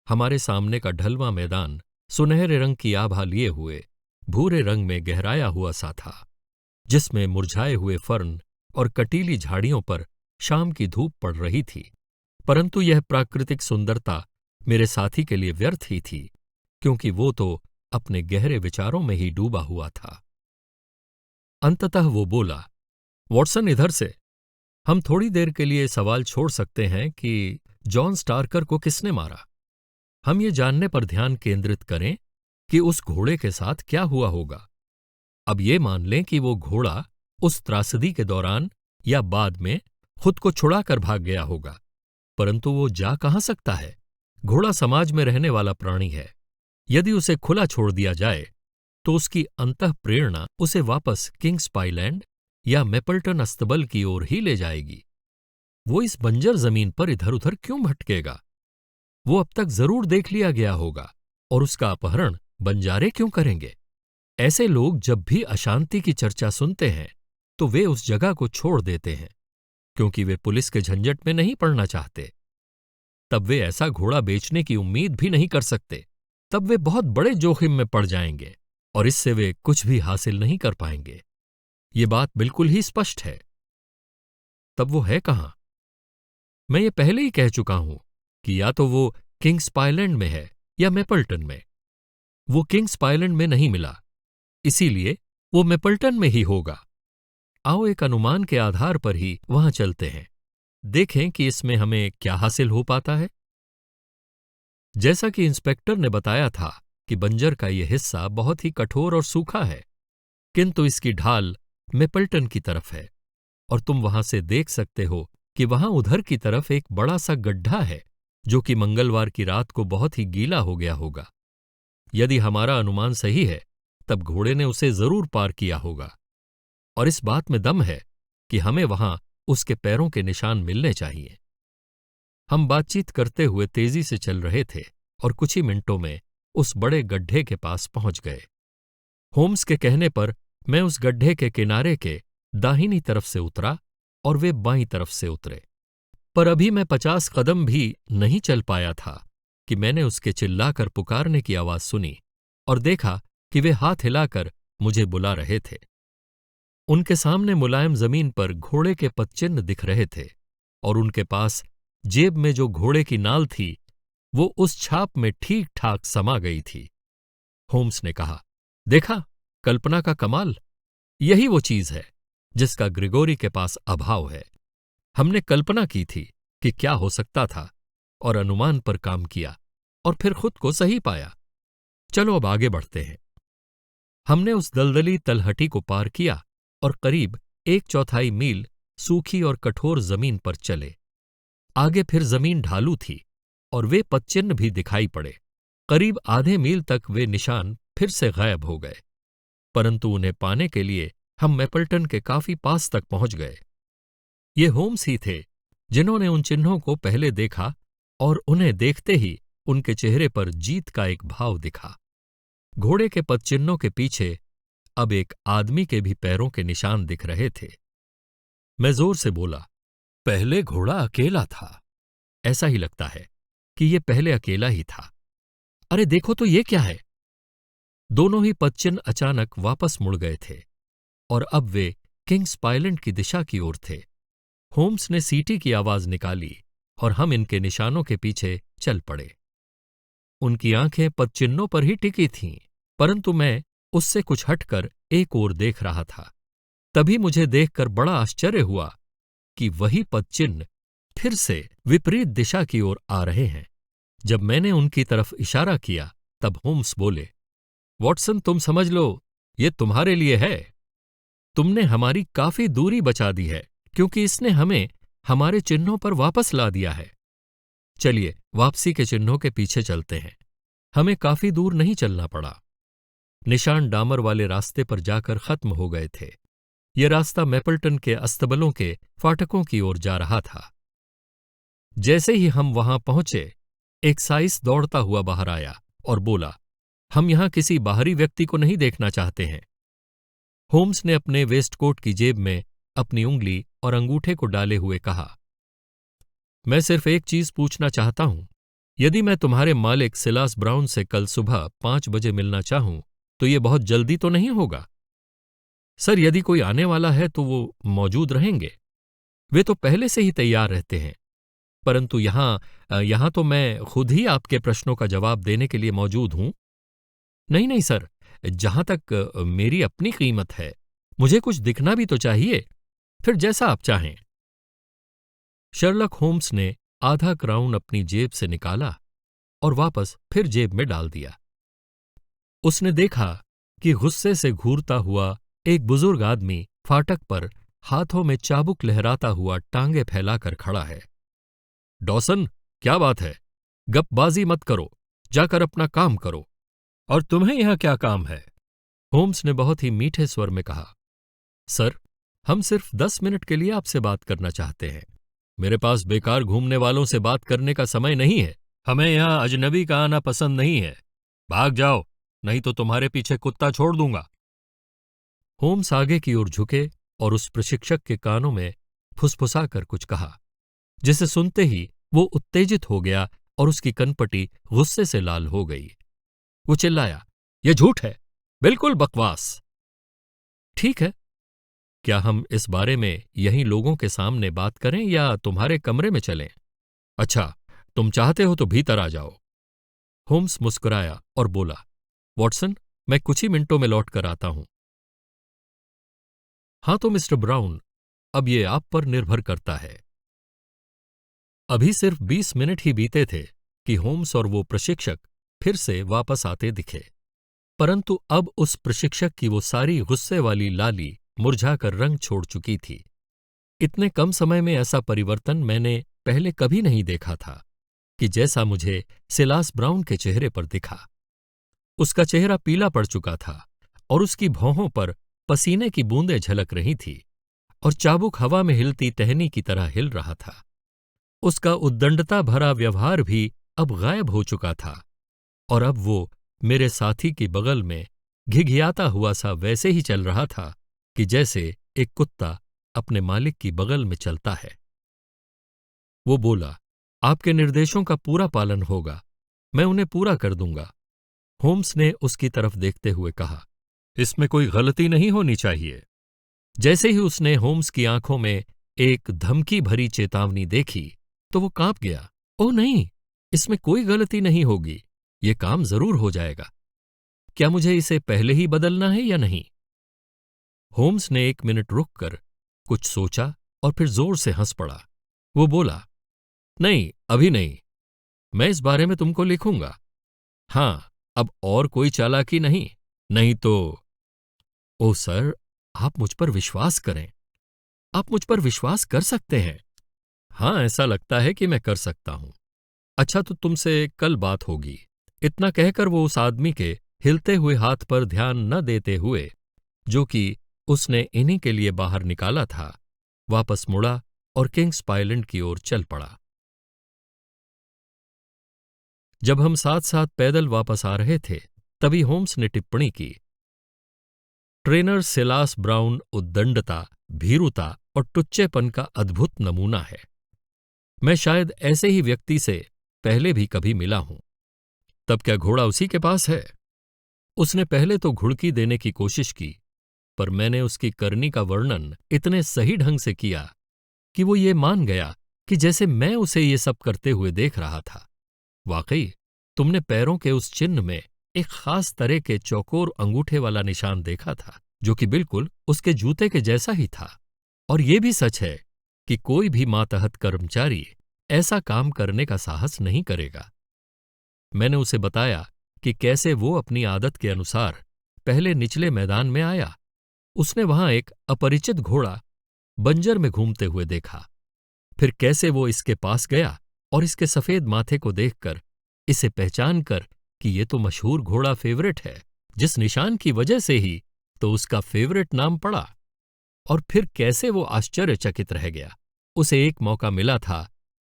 हमारे सामने का ढलवां मैदान सुनहरे रंग की आभा लिए हुए भूरे रंग में गहराया हुआ सा था, जिसमें मुरझाए हुए फर्न और कटीली झाड़ियों पर शाम की धूप पड़ रही थी। परंतु यह प्राकृतिक सुंदरता मेरे साथी के लिए व्यर्थ ही थी, क्योंकि वो तो अपने गहरे विचारों में ही डूबा हुआ था। अंततः वो बोला, वॉटसन, इधर से। हम थोड़ी देर के लिए सवाल छोड़ सकते हैं कि जॉन स्टार्कर को किसने मारा। हम ये जानने पर ध्यान केंद्रित करें कि उस घोड़े के साथ क्या हुआ होगा। अब ये मान लें कि वो घोड़ा उस त्रासदी के दौरान या बाद में खुद को छुड़ाकर भाग गया होगा, परंतु वो जा कहां सकता है? घोड़ा समाज में रहने वाला प्राणी है। यदि उसे खुला छोड़ दिया जाए तो उसकी अंतः प्रेरणा उसे वापस किंग्स पाइलैंड या मैपल्टन अस्तबल की ओर ही ले जाएगी। वो इस बंजर जमीन पर इधर उधर क्यों भटकेगा? वो अब तक जरूर देख लिया गया होगा, और उसका अपहरण बंजारे क्यों करेंगे? ऐसे लोग जब भी अशांति की चर्चा सुनते हैं तो वे उस जगह को छोड़ देते हैं, क्योंकि वे पुलिस के झंझट में नहीं पड़ना चाहते। तब वे ऐसा घोड़ा बेचने की उम्मीद भी नहीं कर सकते। तब वे बहुत बड़े जोखिम में पड़ जाएंगे और इससे वे कुछ भी हासिल नहीं कर पाएंगे। ये बात बिल्कुल ही स्पष्ट है। तब वो है कहां? मैं ये पहले ही कह चुका हूं कि या तो वो किंग्स पाइलैंड में है या मैपल्टन में। वो किंग्स पाइलैंड में नहीं मिला, इसीलिए वो मैपल्टन में ही होगा। आओ एक अनुमान के आधार पर ही वहां चलते हैं, देखें कि इसमें हमें क्या हासिल हो पाता है। जैसा कि इंस्पेक्टर ने बताया था कि बंजर का यह हिस्सा बहुत ही कठोर और सूखा है, किंतु इसकी ढाल मैपल्टन की तरफ है, और तुम वहां से देख सकते हो कि वहां उधर की तरफ एक बड़ा सा गड्ढा है, जो कि मंगलवार की रात को बहुत ही गीला हो गया होगा। यदि हमारा अनुमान सही है, तब घोड़े ने उसे जरूर पार किया होगा, और इस बात में दम है कि हमें वहां उसके पैरों के निशान मिलने चाहिए। हम बातचीत करते हुए तेजी से चल रहे थे और कुछ ही मिनटों में उस बड़े गड्ढे के पास पहुंच गए। होम्स के कहने पर मैं उस गड्ढे के किनारे के दाहिनी तरफ से उतरा और वे बाईं तरफ से उतरे। पर अभी मैं 50 कदम भी नहीं चल पाया था कि मैंने उसके चिल्लाकर पुकारने की आवाज सुनी और देखा कि वे हाथ हिलाकर मुझे बुला रहे थे। उनके सामने मुलायम जमीन पर घोड़े के पदचिन्ह दिख रहे थे, और उनके पास जेब में जो घोड़े की नाल थी वो उस छाप में ठीक ठाक समा गई थी। होम्स ने कहा, देखा, कल्पना का कमाल। यही वो चीज है जिसका ग्रिगोरी के पास अभाव है। हमने कल्पना की थी कि क्या हो सकता था और अनुमान पर काम किया और फिर खुद को सही पाया। चलो अब आगे बढ़ते हैं। हमने उस दलदली तलहटी को पार किया और करीब 1/4 मील सूखी और कठोर जमीन पर चले। आगे फिर जमीन ढालू थी और वे पदचिह्न भी दिखाई पड़े। करीब आधे मील तक वे निशान फिर से गायब हो गए, परंतु उन्हें पाने के लिए हम मैपल्टन के काफी पास तक पहुंच गए। ये होम्स ही थे जिन्होंने उन चिन्हों को पहले देखा और उन्हें देखते ही उनके चेहरे पर जीत का एक भाव दिखा। घोड़े के पदचिन्हों के पीछे अब एक आदमी के भी पैरों के निशान दिख रहे थे। मैं जोर से बोला, पहले घोड़ा अकेला था। ऐसा ही लगता है कि ये पहले अकेला ही था। अरे देखो तो ये क्या है। दोनों ही पदचिन्ह अचानक वापस मुड़ गए थे और अब वे किंग्स आइलैंड की दिशा की ओर थे। होम्स ने सीटी की आवाज निकाली और हम इनके निशानों के पीछे चल पड़े। उनकी आंखें पदचिन्हों पर ही टिकी थीं, परंतु मैं उससे कुछ हटकर एक ओर देख रहा था। तभी मुझे देखकर बड़ा आश्चर्य हुआ कि वही पदचिन्ह फिर से विपरीत दिशा की ओर आ रहे हैं। जब मैंने उनकी तरफ इशारा किया तब होम्स बोले, वॉटसन तुम समझ लो, ये तुम्हारे लिए है। तुमने हमारी काफी दूरी बचा दी है क्योंकि इसने हमें हमारे चिन्हों पर वापस ला दिया है। चलिए वापसी के चिन्हों के पीछे चलते हैं। हमें काफी दूर नहीं चलना पड़ा। निशान डामर वाले रास्ते पर जाकर खत्म हो गए थे। ये रास्ता मैपल्टन के अस्तबलों के फाटकों की ओर जा रहा था। जैसे ही हम वहां पहुंचे, एक साइस दौड़ता हुआ बाहर आया और बोला, हम यहां किसी बाहरी व्यक्ति को नहीं देखना चाहते हैं। होम्स ने अपने वेस्टकोट की जेब में अपनी उंगली और अंगूठे को डाले हुए कहा, मैं सिर्फ एक चीज पूछना चाहता हूं। यदि मैं तुम्हारे मालिक सिलास ब्राउन से कल सुबह 5 बजे मिलना चाहूं तो ये बहुत जल्दी तो नहीं होगा? सर, यदि कोई आने वाला है तो वो मौजूद रहेंगे। वे तो पहले से ही तैयार रहते हैं। परंतु यहां तो मैं खुद ही आपके प्रश्नों का जवाब देने के लिए मौजूद हूं। नहीं नहीं सर, जहां तक मेरी अपनी कीमत है, मुझे कुछ दिखना भी तो चाहिए। फिर जैसा आप चाहें। शर्लक होम्स ने आधा क्राउन अपनी जेब से निकाला और वापस फिर जेब में डाल दिया। उसने देखा कि गुस्से से घूरता हुआ एक बुजुर्ग आदमी फाटक पर हाथों में चाबुक लहराता हुआ टांगे फैलाकर खड़ा है। डॉसन, क्या बात है? गपबाजी मत करो, जाकर अपना काम करो। और तुम्हें यहां क्या काम है? होम्स ने बहुत ही मीठे स्वर में कहा, सर, हम सिर्फ 10 मिनट के लिए आपसे बात करना चाहते हैं। मेरे पास बेकार घूमने वालों से बात करने का समय नहीं है। हमें यहां अजनबी का आना पसंद नहीं है। भाग जाओ, नहीं तो तुम्हारे पीछे कुत्ता छोड़ दूंगा। होम्स आगे की ओर झुके और उस प्रशिक्षक के कानों में फुसफुसाकर कुछ कहा, जिसे सुनते ही वो उत्तेजित हो गया और उसकी कनपटी गुस्से से लाल हो गई। वो चिल्लाया, यह झूठ है, बिल्कुल बकवास। ठीक है, क्या हम इस बारे में यहीं लोगों के सामने बात करें या तुम्हारे कमरे में चलें? अच्छा, तुम चाहते हो तो भीतर आ जाओ। होम्स मुस्कुराया और बोला, वॉटसन, मैं कुछ ही मिनटों में लौट कर आता हूं। हाँ तो मिस्टर ब्राउन, अब ये आप पर निर्भर करता है। अभी सिर्फ 20 मिनट ही बीते थे कि होम्स और वो प्रशिक्षक फिर से वापस आते दिखे, परंतु अब उस प्रशिक्षक की वो सारी गुस्से वाली लाली मुरझाकर रंग छोड़ चुकी थी। इतने कम समय में ऐसा परिवर्तन मैंने पहले कभी नहीं देखा था कि जैसा मुझे सिलास ब्राउन के चेहरे पर दिखा। उसका चेहरा पीला पड़ चुका था और उसकी भौहों पर पसीने की बूंदें झलक रही थी और चाबुक हवा में हिलती टहनी की तरह हिल रहा था। उसका उद्दंडता भरा व्यवहार भी अब गायब हो चुका था और अब वो मेरे साथी के बगल में घिघियाता हुआ सा वैसे ही चल रहा था कि जैसे एक कुत्ता अपने मालिक की बगल में चलता है। वो बोला, आपके निर्देशों का पूरा पालन होगा, मैं उन्हें पूरा कर दूंगा। होम्स ने उसकी तरफ देखते हुए कहा, इसमें कोई गलती नहीं होनी चाहिए। जैसे ही उसने होम्स की आंखों में एक धमकी भरी चेतावनी देखी तो वो कांप गया। ओह नहीं, इसमें कोई गलती नहीं होगी, ये काम जरूर हो जाएगा। क्या मुझे इसे पहले ही बदलना है या नहीं? होम्स ने 1 मिनट रुककर कुछ सोचा और फिर जोर से हंस पड़ा। वो बोला, नहीं, अभी नहीं, मैं इस बारे में तुमको लिखूंगा। हाँ, अब और कोई चालाकी नहीं, नहीं तो। ओह सर, आप मुझ पर विश्वास करें। आप मुझ पर विश्वास कर सकते हैं। हाँ, ऐसा लगता है कि मैं कर सकता हूं। अच्छा, तो तुमसे कल बात होगी। इतना कहकर वो उस आदमी के हिलते हुए हाथ पर ध्यान न देते हुए, जो कि उसने इन्हीं के लिए बाहर निकाला था, वापस मुड़ा और किंग्स आइलैंड की ओर चल पड़ा। जब हम साथ साथ पैदल वापस आ रहे थे, तभी होम्स ने टिप्पणी की, ट्रेनर सिलास ब्राउन उद्दंडता, भीरुता और टुच्चेपन का अद्भुत नमूना है। मैं शायद ऐसे ही व्यक्ति से पहले भी कभी मिला हूं। तब क्या घोड़ा उसी के पास है? उसने पहले तो घुड़की देने की कोशिश की, पर मैंने उसकी करनी का वर्णन इतने सही ढंग से किया कि वो ये मान गया कि जैसे मैं उसे ये सब करते हुए देख रहा था। वाकई, तुमने पैरों के उस चिन्ह में एक खास तरह के चौकोर अंगूठे वाला निशान देखा था, जो कि बिल्कुल उसके जूते के जैसा ही था। और ये भी सच है कि कोई भी मातहत कर्मचारी ऐसा काम करने का साहस नहीं करेगा। मैंने उसे बताया कि कैसे वो अपनी आदत के अनुसार पहले निचले मैदान में आया। उसने वहां एक अपरिचित घोड़ा बंजर में घूमते हुए देखा। फिर कैसे वो इसके पास गया और इसके सफेद माथे को देखकर, इसे पहचान कर कि ये तो मशहूर घोड़ा फेवरेट है, जिस निशान की वजह से ही तो उसका फेवरेट नाम पड़ा। और फिर कैसे वो आश्चर्यचकित रह गया। उसे एक मौका मिला था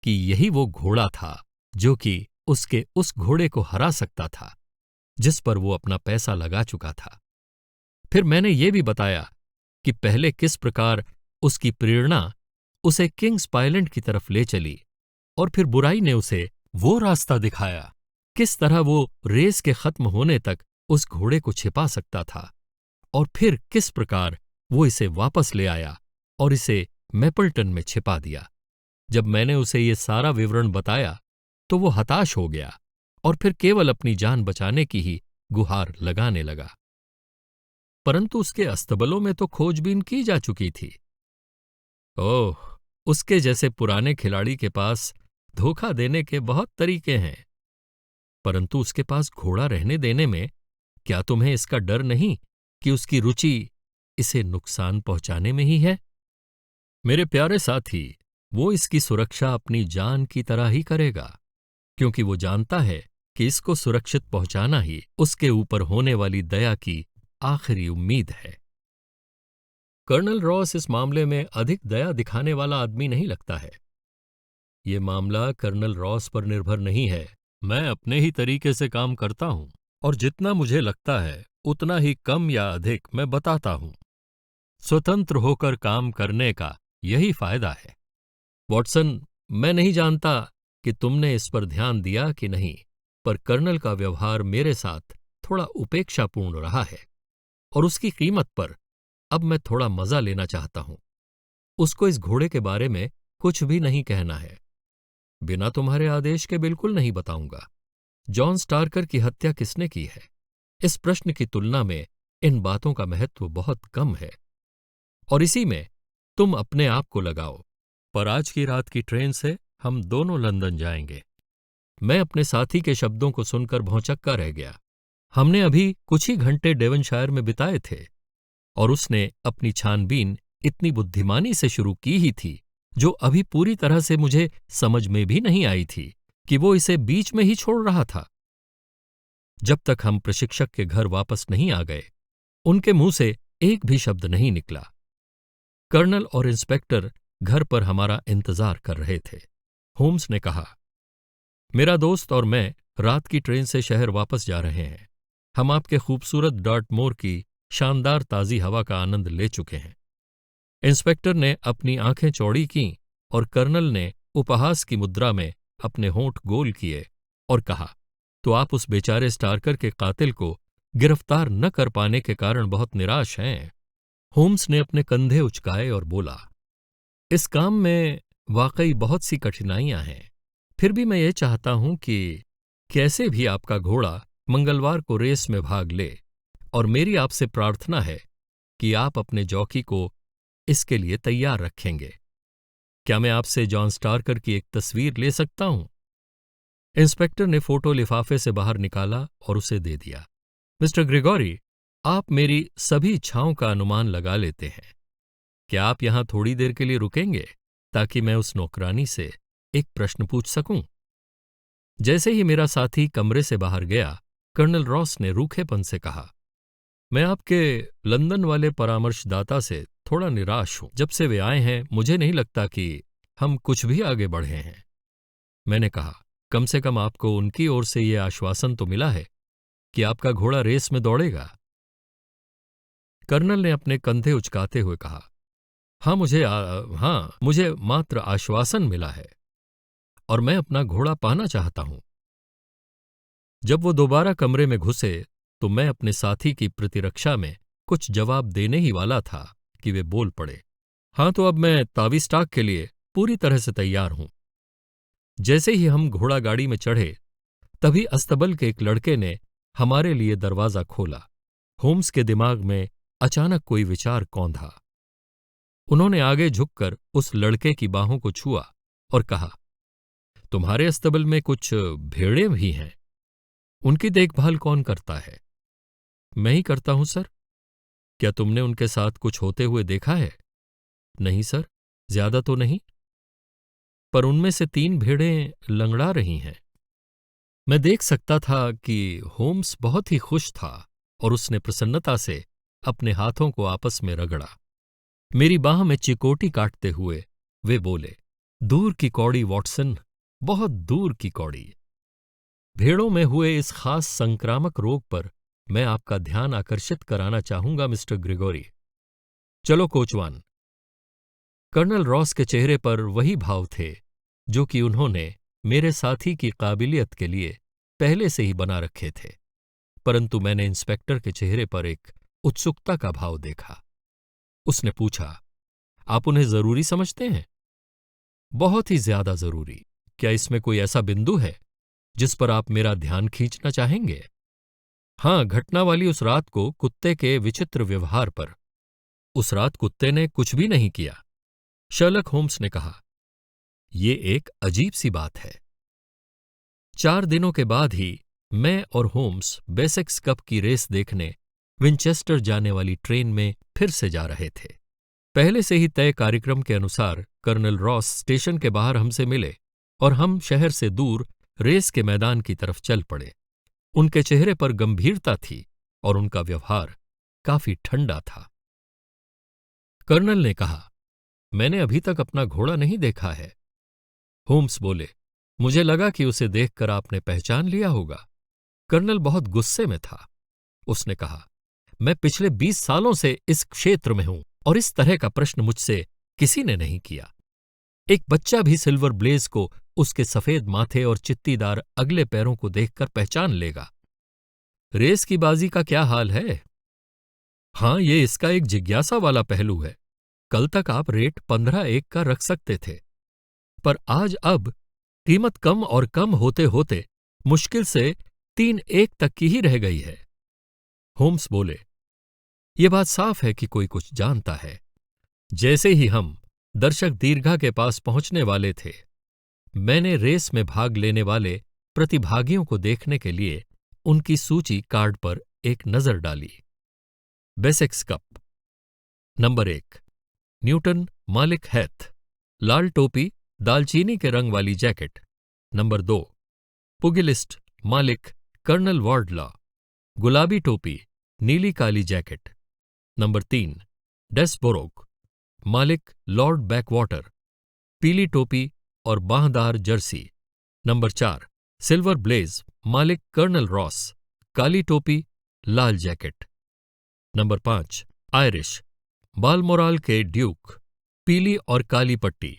कि यही वो घोड़ा था जो कि उसके उस घोड़े को हरा सकता था जिस पर वो अपना पैसा लगा चुका था। फिर मैंने ये भी बताया कि पहले किस प्रकार उसकी प्रेरणा उसे किंग्स आइलैंड की तरफ ले चली, और फिर बुराई ने उसे वो रास्ता दिखाया, किस तरह वो रेस के खत्म होने तक उस घोड़े को छिपा सकता था, और फिर किस प्रकार वो इसे वापस ले आया और इसे मैपल्टन में छिपा दिया। जब मैंने उसे ये सारा विवरण बताया तो वो हताश हो गया और फिर केवल अपनी जान बचाने की ही गुहार लगाने लगा। परंतु उसके अस्तबलों में तो खोजबीन की जा चुकी थी। ओह, उसके जैसे पुराने खिलाड़ी के पास धोखा देने के बहुत तरीके हैं। परंतु उसके पास घोड़ा रहने देने में क्या तुम्हें इसका डर नहीं कि उसकी रुचि इसे नुकसान पहुंचाने में ही है? मेरे प्यारे साथी, वो इसकी सुरक्षा अपनी जान की तरह ही करेगा, क्योंकि वो जानता है कि इसको सुरक्षित पहुंचाना ही उसके ऊपर होने वाली दया की आखिरी उम्मीद है। कर्नल रॉस इस मामले में अधिक दया दिखाने वाला आदमी नहीं लगता है। ये मामला कर्नल रॉस पर निर्भर नहीं है। मैं अपने ही तरीके से काम करता हूं, और जितना मुझे लगता है उतना ही कम या अधिक मैं बताता हूं। स्वतंत्र होकर काम करने का यही फायदा है। वॉटसन, मैं नहीं जानता कि तुमने इस पर ध्यान दिया कि नहीं, पर कर्नल का व्यवहार मेरे साथ थोड़ा उपेक्षापूर्ण रहा है, और उसकी कीमत पर अब मैं थोड़ा मजा लेना चाहता हूं। उसको इस घोड़े के बारे में कुछ भी नहीं कहना है। बिना तुम्हारे आदेश के बिल्कुल नहीं बताऊंगा। जॉन स्टार्कर की हत्या किसने की है? इस प्रश्न की तुलना में इन बातों का महत्व बहुत कम है, और इसी में तुम अपने आप को लगाओ। पर आज की रात की ट्रेन से हम दोनों लंदन जाएंगे। मैं अपने साथी के शब्दों को सुनकर भौंचक्का रह गया। हमने अभी कुछ ही घंटे डेवनशायर में बिताए थे, और उसने अपनी छानबीन इतनी बुद्धिमानी से शुरू की ही थी, जो अभी पूरी तरह से मुझे समझ में भी नहीं आई थी कि वो इसे बीच में ही छोड़ रहा था। जब तक हम प्रशिक्षक के घर वापस नहीं आ गए, उनके मुंह से एक भी शब्द नहीं निकला। कर्नल और इंस्पेक्टर घर पर हमारा इंतजार कर रहे थे। होम्स ने कहा, मेरा दोस्त और मैं रात की ट्रेन से शहर वापस जा रहे हैं। हम आपके खूबसूरत डार्टमोर की शानदार ताज़ी हवा का आनंद ले चुके हैं। इंस्पेक्टर ने अपनी आंखें चौड़ी कीं और कर्नल ने उपहास की मुद्रा में अपने होंठ गोल किए और कहा, तो आप उस बेचारे स्टार्कर के कातिल को गिरफ्तार न कर पाने के कारण बहुत निराश हैं। होम्स ने अपने कंधे उचकाए और बोला, इस काम में वाकई बहुत सी कठिनाइयां हैं। फिर भी मैं ये चाहता हूं कि कैसे भी आपका घोड़ा मंगलवार को रेस में भाग ले, और मेरी आपसे प्रार्थना है कि आप अपने जॉकी को इसके लिए तैयार रखेंगे। क्या मैं आपसे जॉन स्टार्कर की एक तस्वीर ले सकता हूं? इंस्पेक्टर ने फोटो लिफाफे से बाहर निकाला और उसे दे दिया। मिस्टर ग्रेगोरी, आप मेरी सभी इच्छाओं का अनुमान लगा लेते हैं। क्या आप यहां थोड़ी देर के लिए रुकेंगे ताकि मैं उस नौकरानी से एक प्रश्न पूछ सकूं? जैसे ही मेरा साथी कमरे से बाहर गया, कर्नल रॉस ने रूखेपन से कहा, मैं आपके लंदन वाले परामर्शदाता से थोड़ा निराश हूं। जब से वे आए हैं मुझे नहीं लगता कि हम कुछ भी आगे बढ़े हैं। मैंने कहा, कम से कम आपको उनकी ओर से ये आश्वासन तो मिला है कि आपका घोड़ा रेस में दौड़ेगा। कर्नल ने अपने कंधे उचकाते हुए कहा, हाँ, मुझे मात्र आश्वासन मिला है और मैं अपना घोड़ा पाना चाहता हूं। जब वो दोबारा कमरे में घुसे तो मैं अपने साथी की प्रतिरक्षा में कुछ जवाब देने ही वाला था कि वे बोल पड़े, हाँ, तो अब मैं ताविस्टाक के लिए पूरी तरह से तैयार हूं। जैसे ही हम घोड़ा गाड़ी में चढ़े, तभी अस्तबल के एक लड़के ने हमारे लिए दरवाजा खोला। होम्स के दिमाग में अचानक कोई विचार कौंधा। उन्होंने आगे झुककर उस लड़के की बाहों को छुआ और कहा, तुम्हारे अस्तबल में कुछ भेड़ें भी हैं। उनकी देखभाल कौन करता है? मैं ही करता हूं सर। क्या तुमने उनके साथ कुछ होते हुए देखा है? नहीं सर, ज्यादा तो नहीं, पर उनमें से 3 भेड़ें लंगड़ा रही हैं। मैं देख सकता था कि होम्स बहुत ही खुश था और उसने प्रसन्नता से अपने हाथों को आपस में रगड़ा। मेरी बाह में चिकोटी काटते हुए वे बोले, दूर की कौड़ी वॉटसन, बहुत दूर की कौड़ी। भेड़ों में हुए इस खास संक्रामक रोग पर मैं आपका ध्यान आकर्षित कराना चाहूंगा मिस्टर ग्रेगोरी। चलो कोचवान। कर्नल रॉस के चेहरे पर वही भाव थे जो कि उन्होंने मेरे साथी की काबिलियत के लिए पहले से ही बना रखे थे, परंतु मैंने इंस्पेक्टर के चेहरे पर एक उत्सुकता का भाव देखा। उसने पूछा, आप उन्हें जरूरी समझते हैं? बहुत ही ज्यादा जरूरी। क्या इसमें कोई ऐसा बिंदु है जिस पर आप मेरा ध्यान खींचना चाहेंगे? हाँ, घटना वाली उस रात को कुत्ते के विचित्र व्यवहार पर। उस रात कुत्ते ने कुछ भी नहीं किया, शर्लक होम्स ने कहा। ये एक अजीब सी बात है। 4 दिनों के बाद ही मैं और होम्स बेसेक्स कप की रेस देखने विंचेस्टर जाने वाली ट्रेन में फिर से जा रहे थे। पहले से ही तय कार्यक्रम के अनुसार कर्नल रॉस स्टेशन के बाहर हमसे मिले और हम शहर से दूर रेस के मैदान की तरफ चल पड़े। उनके चेहरे पर गंभीरता थी और उनका व्यवहार काफी ठंडा था। कर्नल ने कहा, मैंने अभी तक अपना घोड़ा नहीं देखा है। होम्स बोले, मुझे लगा कि उसे देखकर आपने पहचान लिया होगा। कर्नल बहुत गुस्से में था। उसने कहा, मैं पिछले 20 सालों से इस क्षेत्र में हूं और इस तरह का प्रश्न मुझसे किसी ने नहीं किया। एक बच्चा भी सिल्वर ब्लेज को उसके सफेद माथे और चित्तीदार अगले पैरों को देखकर पहचान लेगा। रेस की बाजी का क्या हाल है? हाँ, ये इसका एक जिज्ञासा वाला पहलू है। कल तक आप रेट 15-1 का रख सकते थे, पर आज अब कीमत कम और कम होते होते मुश्किल से 3-1 तक की ही रह गई है। होम्स बोले, ये बात साफ है कि कोई कुछ जानता है। जैसे ही हम दर्शक दीर्घा के पास पहुंचने वाले थे, मैंने रेस में भाग लेने वाले प्रतिभागियों को देखने के लिए उनकी सूची कार्ड पर एक नजर डाली। बेसेक्स कप। नंबर 1, न्यूटन मालिक हैथ, लाल टोपी, दालचीनी के रंग वाली जैकेट। नंबर 2, पुगिलिस्ट मालिक कर्नल वार्डलॉ, गुलाबी टोपी, नीली काली जैकेट। नंबर 3, डेस्बोरोग मालिक लॉर्ड बैकवाटर, पीली टोपी और बांहदार जर्सी। नंबर 4, सिल्वर ब्लेज मालिक कर्नल रॉस, काली टोपी, लाल जैकेट। नंबर 5, आयरिश बालमोराल के ड्यूक, पीली और काली पट्टी।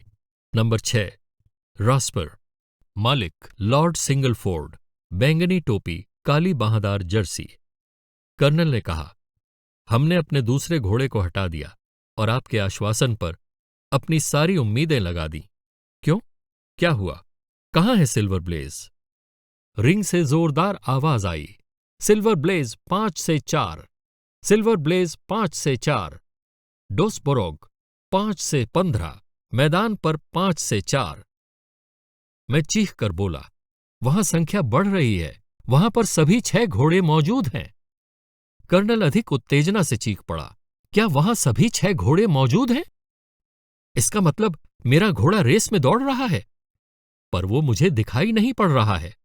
नंबर 6, रॉस्पर मालिक लॉर्ड सिंगलफोर्ड, बैंगनी टोपी, काली बांहदार जर्सी। कर्नल ने कहा, हमने अपने दूसरे घोड़े को हटा दिया और आपके आश्वासन पर अपनी सारी उम्मीदें लगा दी। क्यों? क्या हुआ? कहाँ है सिल्वर ब्लेज? रिंग से जोरदार आवाज आई, सिल्वर ब्लेज 5 से 4, सिल्वर ब्लेज 5 से 4, डोस्बोरोग 5 से 15, मैदान पर 5 से 4। मैं चीख कर बोला, वहां संख्या बढ़ रही है। वहां पर सभी 6 घोड़े मौजूद हैं। कर्नल अधिक उत्तेजना से चीख पड़ा, क्या वहां सभी 6 घोड़े मौजूद हैं? इसका मतलब मेरा घोड़ा रेस में दौड़ रहा है, पर वो मुझे दिखाई नहीं पड़ रहा है।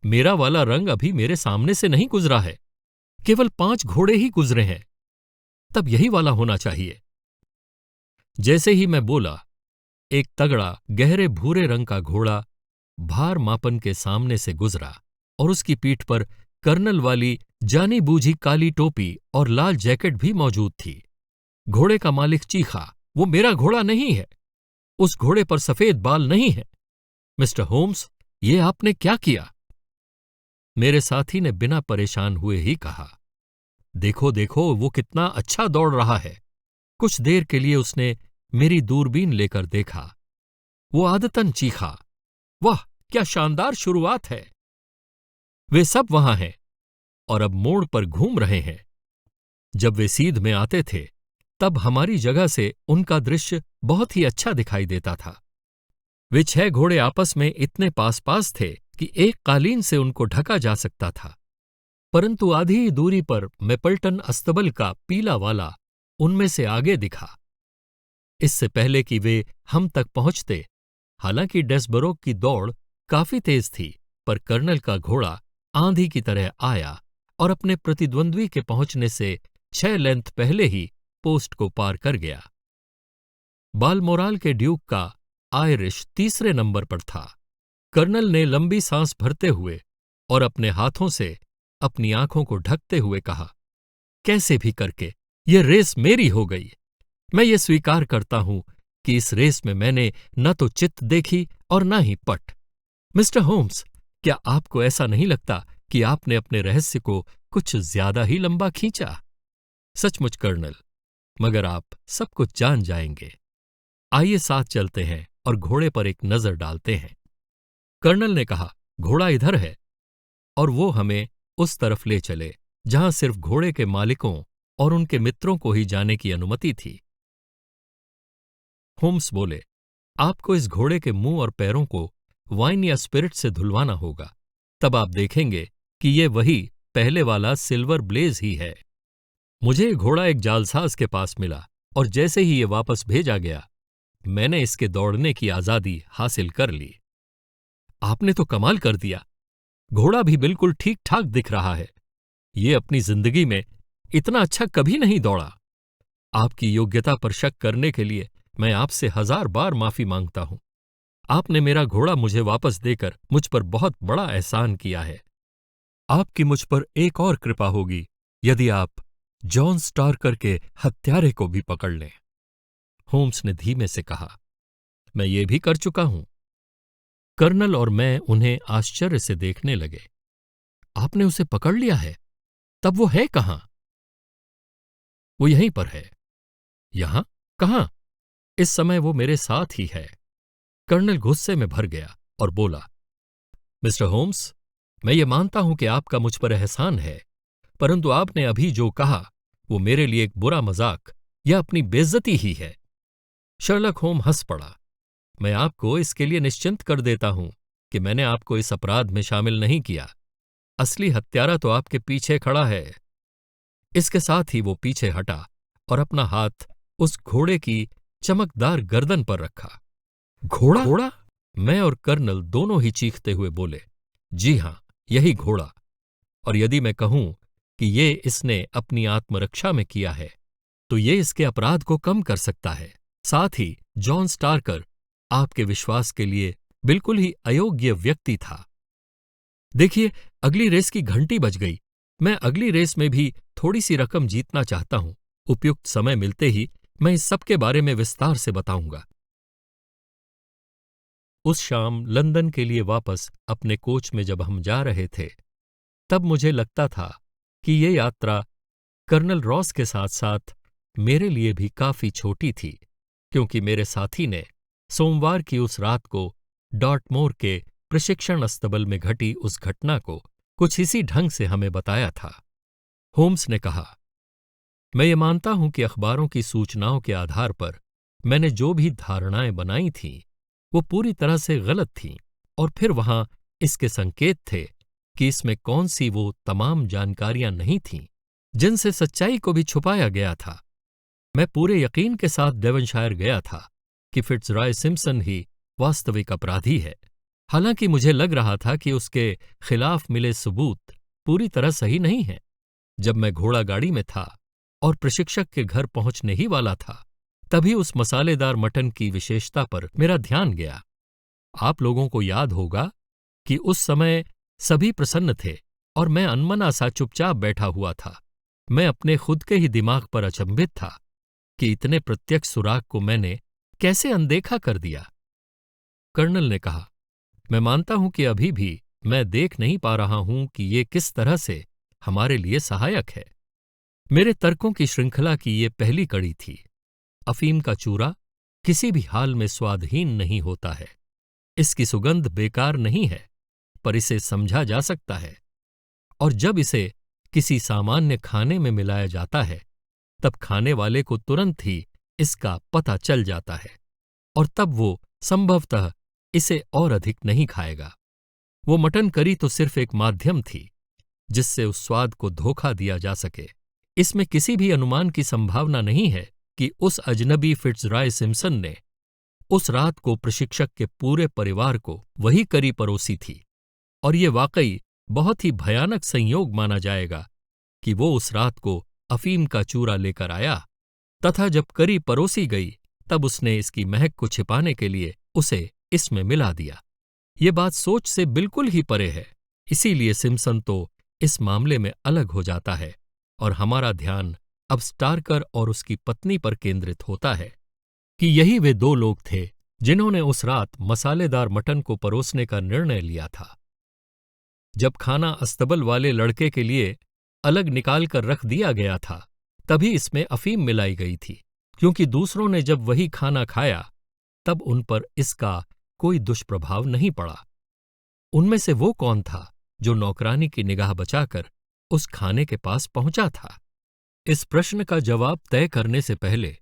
मेरा वाला रंग अभी मेरे सामने से नहीं गुजरा है। केवल 5 घोड़े ही गुजरे हैं। तब यही वाला होना चाहिए। जैसे ही मैं बोला, एक तगड़ा गहरे भूरे रंग का घोड़ा भार मापन के सामने से गुजरा और उसकी पीठ पर कर्नल वाली जानी बूझी काली टोपी और लाल जैकेट भी मौजूद थी। घोड़े का मालिक चीखा, वो मेरा घोड़ा नहीं है। उस घोड़े पर सफेद बाल नहीं है। मिस्टर होम्स, ये आपने क्या किया? मेरे साथी ने बिना परेशान हुए ही कहा, देखो देखो, वो कितना अच्छा दौड़ रहा है। कुछ देर के लिए उसने मेरी दूरबीन लेकर देखा। वो आदतन चीखा, वाह क्या शानदार शुरुआत है। वे सब वहां हैं और अब मोड़ पर घूम रहे हैं। जब वे सीध में आते थे, तब हमारी जगह से उनका दृश्य बहुत ही अच्छा दिखाई देता था। वे 6 घोड़े आपस में इतने पास पास थे कि एक कालीन से उनको ढका जा सकता था, परंतु आधी ही दूरी पर मेपल्टन अस्तबल का पीला वाला उनमें से आगे दिखा। इससे पहले कि वे हम तक पहुंचते, हालांकि डेस्बरोग की दौड़ काफी तेज थी, पर कर्नल का घोड़ा आंधी की तरह आया और अपने प्रतिद्वंद्वी के पहुंचने से 6 लेंथ पहले ही पोस्ट को पार कर गया। बालमोराल के ड्यूक का आयरिश तीसरे नंबर पर था। कर्नल ने लंबी सांस भरते हुए और अपने हाथों से अपनी आंखों को ढकते हुए कहा, कैसे भी करके ये रेस मेरी हो गई। मैं ये स्वीकार करता हूं कि इस रेस में मैंने न तो चित्त देखी और न ही पट। मिस्टर होम्स, क्या आपको ऐसा नहीं लगता कि आपने अपने रहस्य को कुछ ज्यादा ही लंबा खींचा? सचमुच कर्नल, मगर आप सब कुछ जान जाएंगे। आइए साथ चलते हैं और घोड़े पर एक नजर डालते हैं। कर्नल ने कहा, घोड़ा इधर है, और वो हमें उस तरफ ले चले जहां सिर्फ घोड़े के मालिकों और उनके मित्रों को ही जाने की अनुमति थी। होम्स बोले, आपको इस घोड़े के मुंह और पैरों को वाइन या स्पिरिट से धुलवाना होगा। तब आप देखेंगे कि ये वही पहले वाला सिल्वर ब्लेज ही है। मुझे घोड़ा एक जालसाज के पास मिला और जैसे ही ये वापस भेजा गया, मैंने इसके दौड़ने की आजादी हासिल कर ली। आपने तो कमाल कर दिया। घोड़ा भी बिल्कुल ठीक ठाक दिख रहा है। ये अपनी जिंदगी में इतना अच्छा कभी नहीं दौड़ा। आपकी योग्यता पर शक करने के लिए मैं आपसे 1000 बार माफी मांगता हूं। आपने मेरा घोड़ा मुझे वापस देकर मुझ पर बहुत बड़ा एहसान किया है। आपकी मुझ पर एक और कृपा होगी यदि आप जॉन स्टार्कर के हत्यारे को भी पकड़ लें। होम्स ने धीमे से कहा, मैं ये भी कर चुका हूं। कर्नल और मैं उन्हें आश्चर्य से देखने लगे। आपने उसे पकड़ लिया है? तब वो है कहां? वो यहीं पर है। यहां? कहां? इस समय वो मेरे साथ ही है। कर्नल गुस्से में भर गया और बोला, मिस्टर होम्स, मैं ये मानता हूं कि आपका मुझ पर एहसान है, परंतु आपने अभी जो कहा वो मेरे लिए एक बुरा मजाक या अपनी बेइज्जती ही है। शर्लक होम हंस पड़ा। मैं आपको इसके लिए निश्चिंत कर देता हूं कि मैंने आपको इस अपराध में शामिल नहीं किया। असली हत्यारा तो आपके पीछे खड़ा है। इसके साथ ही वो पीछे हटा और अपना हाथ उस घोड़े की चमकदार गर्दन पर रखा। घोड़ा? घोड़ा? मैं और कर्नल दोनों ही चीखते हुए बोले, जी हां, यही घोड़ा। और यदि मैं कहूं कि ये इसने अपनी आत्मरक्षा में किया है, तो ये इसके अपराध को कम कर सकता है। साथ ही जॉन स्टार्कर आपके विश्वास के लिए बिल्कुल ही अयोग्य व्यक्ति था। देखिए, अगली रेस की घंटी बज गई। मैं अगली रेस में भी थोड़ी सी रकम जीतना चाहता हूं। उपयुक्त समय मिलते ही मैं इस सब के बारे में विस्तार से बताऊंगा। उस शाम लंदन के लिए वापस अपने कोच में जब हम जा रहे थे, तब मुझे लगता था कि ये यात्रा कर्नल रॉस के साथ साथ मेरे लिए भी काफी छोटी थी, क्योंकि मेरे साथी ने सोमवार की उस रात को डॉर्टमोर के प्रशिक्षण अस्तबल में घटी उस घटना को कुछ इसी ढंग से हमें बताया था। होम्स ने कहा, मैं ये मानता हूं कि अखबारों की सूचनाओं के आधार पर मैंने जो भी धारणाएं बनाई थीं, वो पूरी तरह से गलत थीं, और फिर वहां इसके संकेत थे कि इसमें कौन सी वो तमाम जानकारियां नहीं थीं जिनसे सच्चाई को भी छुपाया गया था। मैं पूरे यकीन के साथ डेवनशायर गया था कि फिट्जरॉय सिम्पसन ही वास्तविक अपराधी है, हालांकि मुझे लग रहा था कि उसके खिलाफ मिले सबूत पूरी तरह सही नहीं हैं। जब मैं घोड़ा गाड़ी में था और प्रशिक्षक के घर पहुंचने ही वाला था, तभी उस मसालेदार मटन की विशेषता पर मेरा ध्यान गया। आप लोगों को याद होगा कि उस समय सभी प्रसन्न थे और मैं अनमना सा चुपचाप बैठा हुआ था। मैं अपने खुद के ही दिमाग पर अचंभित था कि इतने प्रत्यक्ष सुराग को मैंने कैसे अनदेखा कर दिया। कर्नल ने कहा, मैं मानता हूं कि अभी भी मैं देख नहीं पा रहा हूं कि ये किस तरह से हमारे लिए सहायक है। मेरे तर्कों की श्रृंखला की ये पहली कड़ी थी। अफीम का चूरा किसी भी हाल में स्वादहीन नहीं होता है। इसकी सुगंध बेकार नहीं है, पर इसे समझा जा सकता है, और जब इसे किसी सामान्य खाने में मिलाया जाता है तब खाने वाले को तुरंत ही इसका पता चल जाता है, और तब वो संभवतः इसे और अधिक नहीं खाएगा। वो मटन करी तो सिर्फ एक माध्यम थी जिससे उस स्वाद को धोखा दिया जा सके। इसमें किसी भी अनुमान की संभावना नहीं है कि उस अजनबी फिट्जरॉय सिम्पसन ने उस रात को प्रशिक्षक के पूरे परिवार को वही करी परोसी थी, और ये वाकई बहुत ही भयानक संयोग माना जाएगा कि वो उस रात को अफीम का चूरा लेकर आया तथा जब करी परोसी गई तब उसने इसकी महक को छिपाने के लिए उसे इसमें मिला दिया। ये बात सोच से बिल्कुल ही परे है। इसीलिए सिम्पसन तो इस मामले में अलग हो जाता है और हमारा ध्यान अब स्टार्कर और उसकी पत्नी पर केंद्रित होता है कि यही वे दो लोग थे जिन्होंने उस रात मसालेदार मटन को परोसने का निर्णय लिया था। जब खाना अस्तबल वाले लड़के के लिए अलग निकाल कर रख दिया गया था, तभी इसमें अफीम मिलाई गई थी, क्योंकि दूसरों ने जब वही खाना खाया तब उन पर इसका कोई दुष्प्रभाव नहीं पड़ा। उनमें से वो कौन था जो नौकरानी की निगाह बचाकर उस खाने के पास पहुंचा था? इस प्रश्न का जवाब तय करने से पहले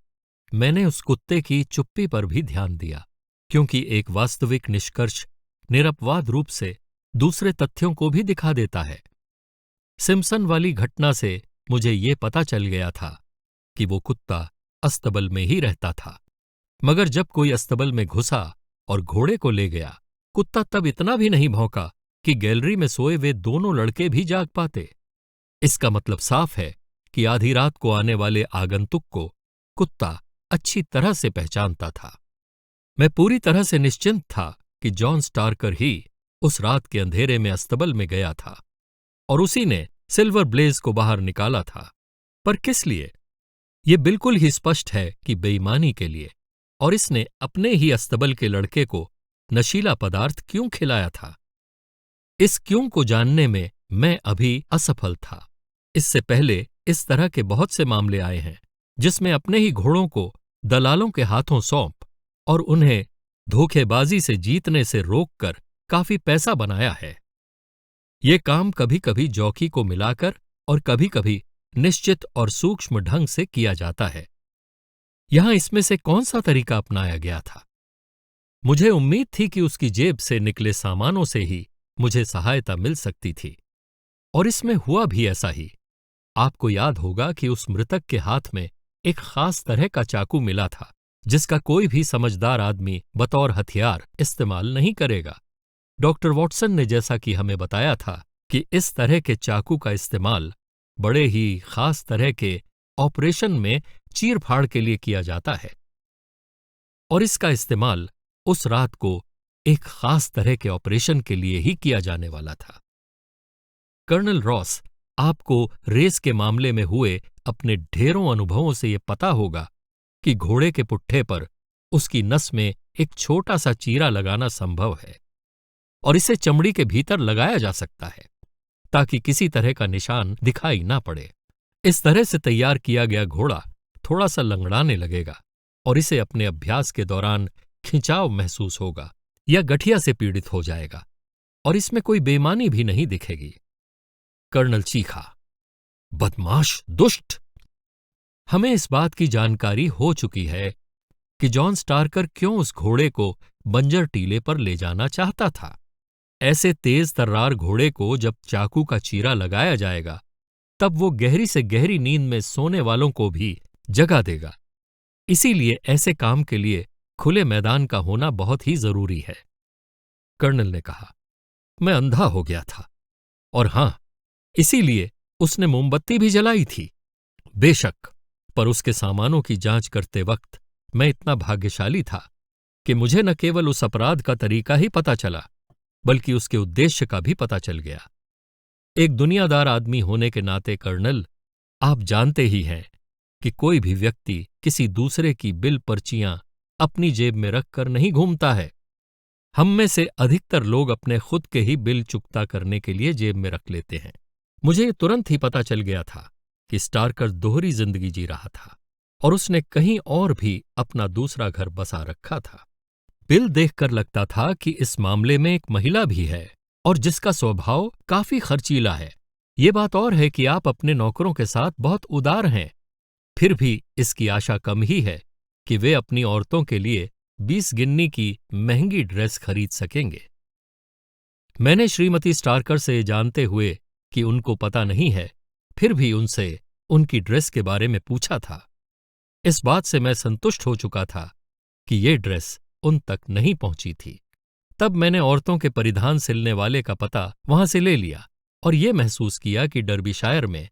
मैंने उस कुत्ते की चुप्पी पर भी ध्यान दिया, क्योंकि एक वास्तविक निष्कर्ष निरपवाद रूप से दूसरे तथ्यों को भी दिखा देता है। सिम्पसन वाली घटना से मुझे ये पता चल गया था कि वो कुत्ता अस्तबल में ही रहता था, मगर जब कोई अस्तबल में घुसा और घोड़े को ले गया, कुत्ता तब इतना भी नहीं भौंका कि गैलरी में सोए वे दोनों लड़के भी जाग पाते। इसका मतलब साफ है कि आधी रात को आने वाले आगंतुक को कुत्ता अच्छी तरह से पहचानता था। मैं पूरी तरह से निश्चिंत था कि जॉन स्टार्कर ही उस रात के अंधेरे में अस्तबल में गया था और उसी ने सिल्वर ब्लेज को बाहर निकाला था। पर किस लिए? ये बिल्कुल ही स्पष्ट है कि बेईमानी के लिए, और इसने अपने ही अस्तबल के लड़के को नशीला पदार्थ क्यों खिलाया था? इस क्यों को जानने में मैं अभी असफल था। इससे पहले इस तरह के बहुत से मामले आए हैं जिसमें अपने ही घोड़ों को दलालों के हाथों सौंप और उन्हें धोखेबाजी से जीतने से रोककर काफी पैसा बनाया है। ये काम कभी कभी जौकी को मिलाकर और कभी कभी निश्चित और सूक्ष्म ढंग से किया जाता है। यहां इसमें से कौन सा तरीका अपनाया गया था? मुझे उम्मीद थी कि उसकी जेब से निकले सामानों से ही मुझे सहायता मिल सकती थी, और इसमें हुआ भी ऐसा ही। आपको याद होगा कि उस मृतक के हाथ में एक खास तरह का चाकू मिला था जिसका कोई भी समझदार आदमी बतौर हथियार इस्तेमाल नहीं करेगा। डॉक्टर वॉटसन ने जैसा कि हमें बताया था कि इस तरह के चाकू का इस्तेमाल बड़े ही खास तरह के ऑपरेशन में चीर-फाड़ के लिए किया जाता है, और इसका इस्तेमाल उस रात को एक खास तरह के ऑपरेशन के लिए ही किया जाने वाला था। कर्नल रॉस, आपको रेस के मामले में हुए अपने ढेरों अनुभवों से ये पता होगा कि घोड़े के पुट्ठे पर उसकी नस में एक छोटा सा चीरा लगाना संभव है, और इसे चमड़ी के भीतर लगाया जा सकता है ताकि किसी तरह का निशान दिखाई ना पड़े। इस तरह से तैयार किया गया घोड़ा थोड़ा सा लंगड़ाने लगेगा और इसे अपने अभ्यास के दौरान खिंचाव महसूस होगा या गठिया से पीड़ित हो जाएगा, और इसमें कोई बेईमानी भी नहीं दिखेगी। कर्नल चीखा, बदमाश, दुष्ट! हमें इस बात की जानकारी हो चुकी है कि जॉन स्टार्कर क्यों उस घोड़े को बंजर टीले पर ले जाना चाहता था। ऐसे तेज तर्रार घोड़े को जब चाकू का चीरा लगाया जाएगा, तब वो गहरी से गहरी नींद में सोने वालों को भी जगा देगा। इसीलिए ऐसे काम के लिए खुले मैदान का होना बहुत ही जरूरी है। कर्नल ने कहा। मैं अंधा हो गया था। और हां, इसीलिए उसने मोमबत्ती भी जलाई थी। बेशक, पर उसके सामानों की जांच करते वक्त मैं इतना भाग्यशाली था कि मुझे न केवल उस अपराध का तरीका ही पता चला, बल्कि उसके उद्देश्य का भी पता चल गया। एक दुनियादार आदमी होने के नाते कर्नल, आप जानते ही हैं कि कोई भी व्यक्ति किसी दूसरे की बिल पर्चियां अपनी जेब में रखकर नहीं घूमता है। हम में से अधिकतर लोग अपने खुद के ही बिल चुकता करने के लिए जेब में रख लेते हैं। मुझे तुरंत ही पता चल गया था कि स्टार्कर दोहरी जिंदगी जी रहा था और उसने कहीं और भी अपना दूसरा घर बसा रखा था। बिल देखकर लगता था कि इस मामले में एक महिला भी है और जिसका स्वभाव काफी खर्चीला है। ये बात और है कि आप अपने नौकरों के साथ बहुत उदार हैं, फिर भी इसकी आशा कम ही है कि वे अपनी औरतों के लिए 20 गिन्नी की महंगी ड्रेस खरीद सकेंगे। मैंने श्रीमती स्टार्कर से जानते हुए कि उनको पता नहीं है, फिर भी उनसे उनकी ड्रेस के बारे में पूछा था। इस बात से मैं संतुष्ट हो चुका था कि ये ड्रेस उन तक नहीं पहुंची थी। तब मैंने औरतों के परिधान सिलने वाले का पता वहां से ले लिया और ये महसूस किया कि डर्बीशायर में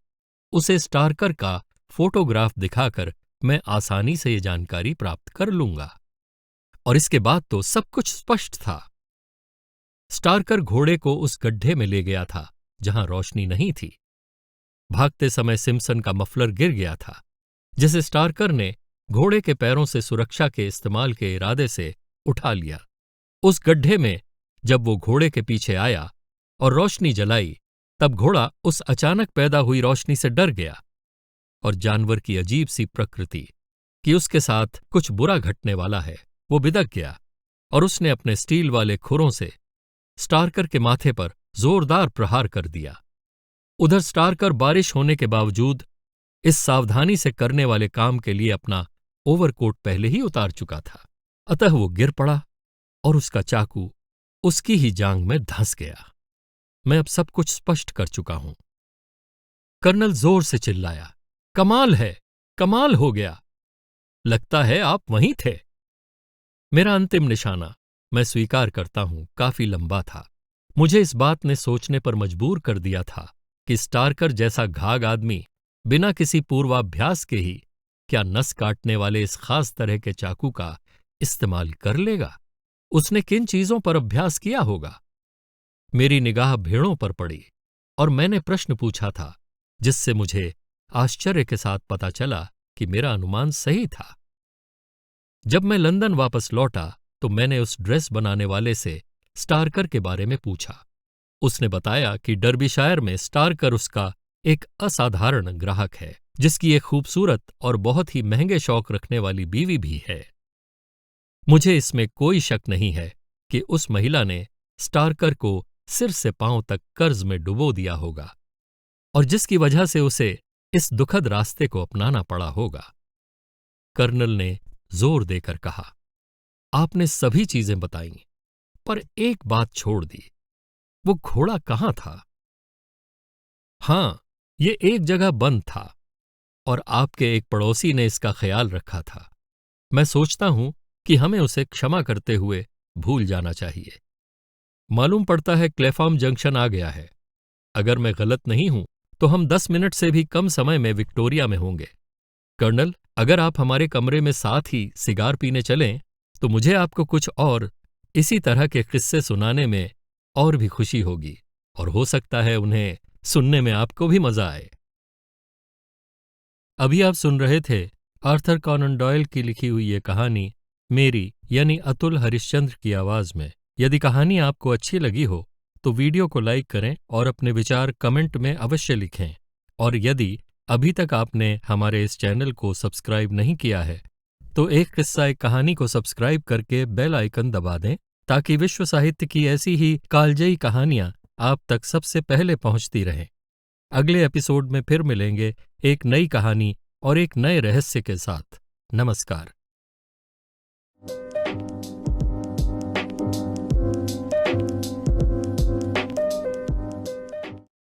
उसे स्टार्कर का फोटोग्राफ दिखाकर मैं आसानी से ये जानकारी प्राप्त कर लूंगा। और इसके बाद तो सब कुछ स्पष्ट था। स्टार्कर घोड़े को उस गड्ढे में ले गया था जहां रोशनी नहीं थी। भागते समय सिम्पसन का मफलर गिर गया था, जिसे स्टार्कर ने घोड़े के पैरों से सुरक्षा के इस्तेमाल के इरादे से उठा लिया। उस गड्ढे में जब वो घोड़े के पीछे आया और रोशनी जलाई, तब घोड़ा उस अचानक पैदा हुई रोशनी से डर गया और जानवर की अजीब सी प्रकृति कि उसके साथ कुछ बुरा घटने वाला है, वो बिदक गया और उसने अपने स्टील वाले खुरों से स्टार्कर के माथे पर जोरदार प्रहार कर दिया। उधर स्टार्कर बारिश होने के बावजूद इस सावधानी से करने वाले काम के लिए अपना ओवरकोट पहले ही उतार चुका था। अतः वो गिर पड़ा और उसका चाकू उसकी ही जांघ में धंस गया। मैं अब सब कुछ स्पष्ट कर चुका हूं। कर्नल जोर से चिल्लाया, कमाल है, कमाल हो गया। लगता है आप वहीं थे। मेरा अंतिम निशाना, मैं स्वीकार करता हूं, काफी लंबा था। मुझे इस बात ने सोचने पर मजबूर कर दिया था कि स्टार्कर जैसा घाघ आदमी बिना किसी पूर्वाभ्यास के ही क्या नस काटने वाले इस खास तरह के चाकू का इस्तेमाल कर लेगा। उसने किन चीजों पर अभ्यास किया होगा। मेरी निगाह भेड़ों पर पड़ी और मैंने प्रश्न पूछा था, जिससे मुझे आश्चर्य के साथ पता चला कि मेरा अनुमान सही था। जब मैं लंदन वापस लौटा तो मैंने उस ड्रेस बनाने वाले से स्टार्कर के बारे में पूछा। उसने बताया कि डर्बीशायर में स्टार्कर उसका एक असाधारण ग्राहक है, जिसकी एक खूबसूरत और बहुत ही महंगे शौक रखने वाली बीवी भी है। मुझे इसमें कोई शक नहीं है कि उस महिला ने स्टार्कर को सिर से पांव तक कर्ज में डुबो दिया होगा और जिसकी वजह से उसे इस दुखद रास्ते को अपनाना पड़ा होगा। कर्नल ने जोर देकर कहा, आपने सभी चीजें बताईं, पर एक बात छोड़ दी, वो घोड़ा कहाँ था? हां, ये एक जगह बंद था और आपके एक पड़ोसी ने इसका ख्याल रखा था। मैं सोचता हूं कि हमें उसे क्षमा करते हुए भूल जाना चाहिए। मालूम पड़ता है क्लेफार्म जंक्शन आ गया है। अगर मैं गलत नहीं हूं तो हम 10 मिनट से भी कम समय में विक्टोरिया में होंगे। कर्नल, अगर आप हमारे कमरे में साथ ही सिगार पीने चलें तो मुझे आपको कुछ और इसी तरह के किस्से सुनाने में और भी खुशी होगी और हो सकता है उन्हें सुनने में आपको भी मजा आए। अभी आप सुन रहे थे आर्थर कॉनन डॉयल की लिखी हुई ये कहानी मेरी यानी अतुल हरिश्चंद्र की आवाज में। यदि कहानी आपको अच्छी लगी हो तो वीडियो को लाइक करें और अपने विचार कमेंट में अवश्य लिखें। और यदि अभी तक आपने हमारे इस चैनल को सब्सक्राइब नहीं किया है तो एक किस्सा एक कहानी को सब्सक्राइब करके बेल आइकन दबा दें, ताकि विश्व साहित्य की ऐसी ही कालजयी कहानियां आप तक सबसे पहले पहुंचती रहें। अगले एपिसोड में फिर मिलेंगे एक नई कहानी और एक नए रहस्य के साथ। नमस्कार।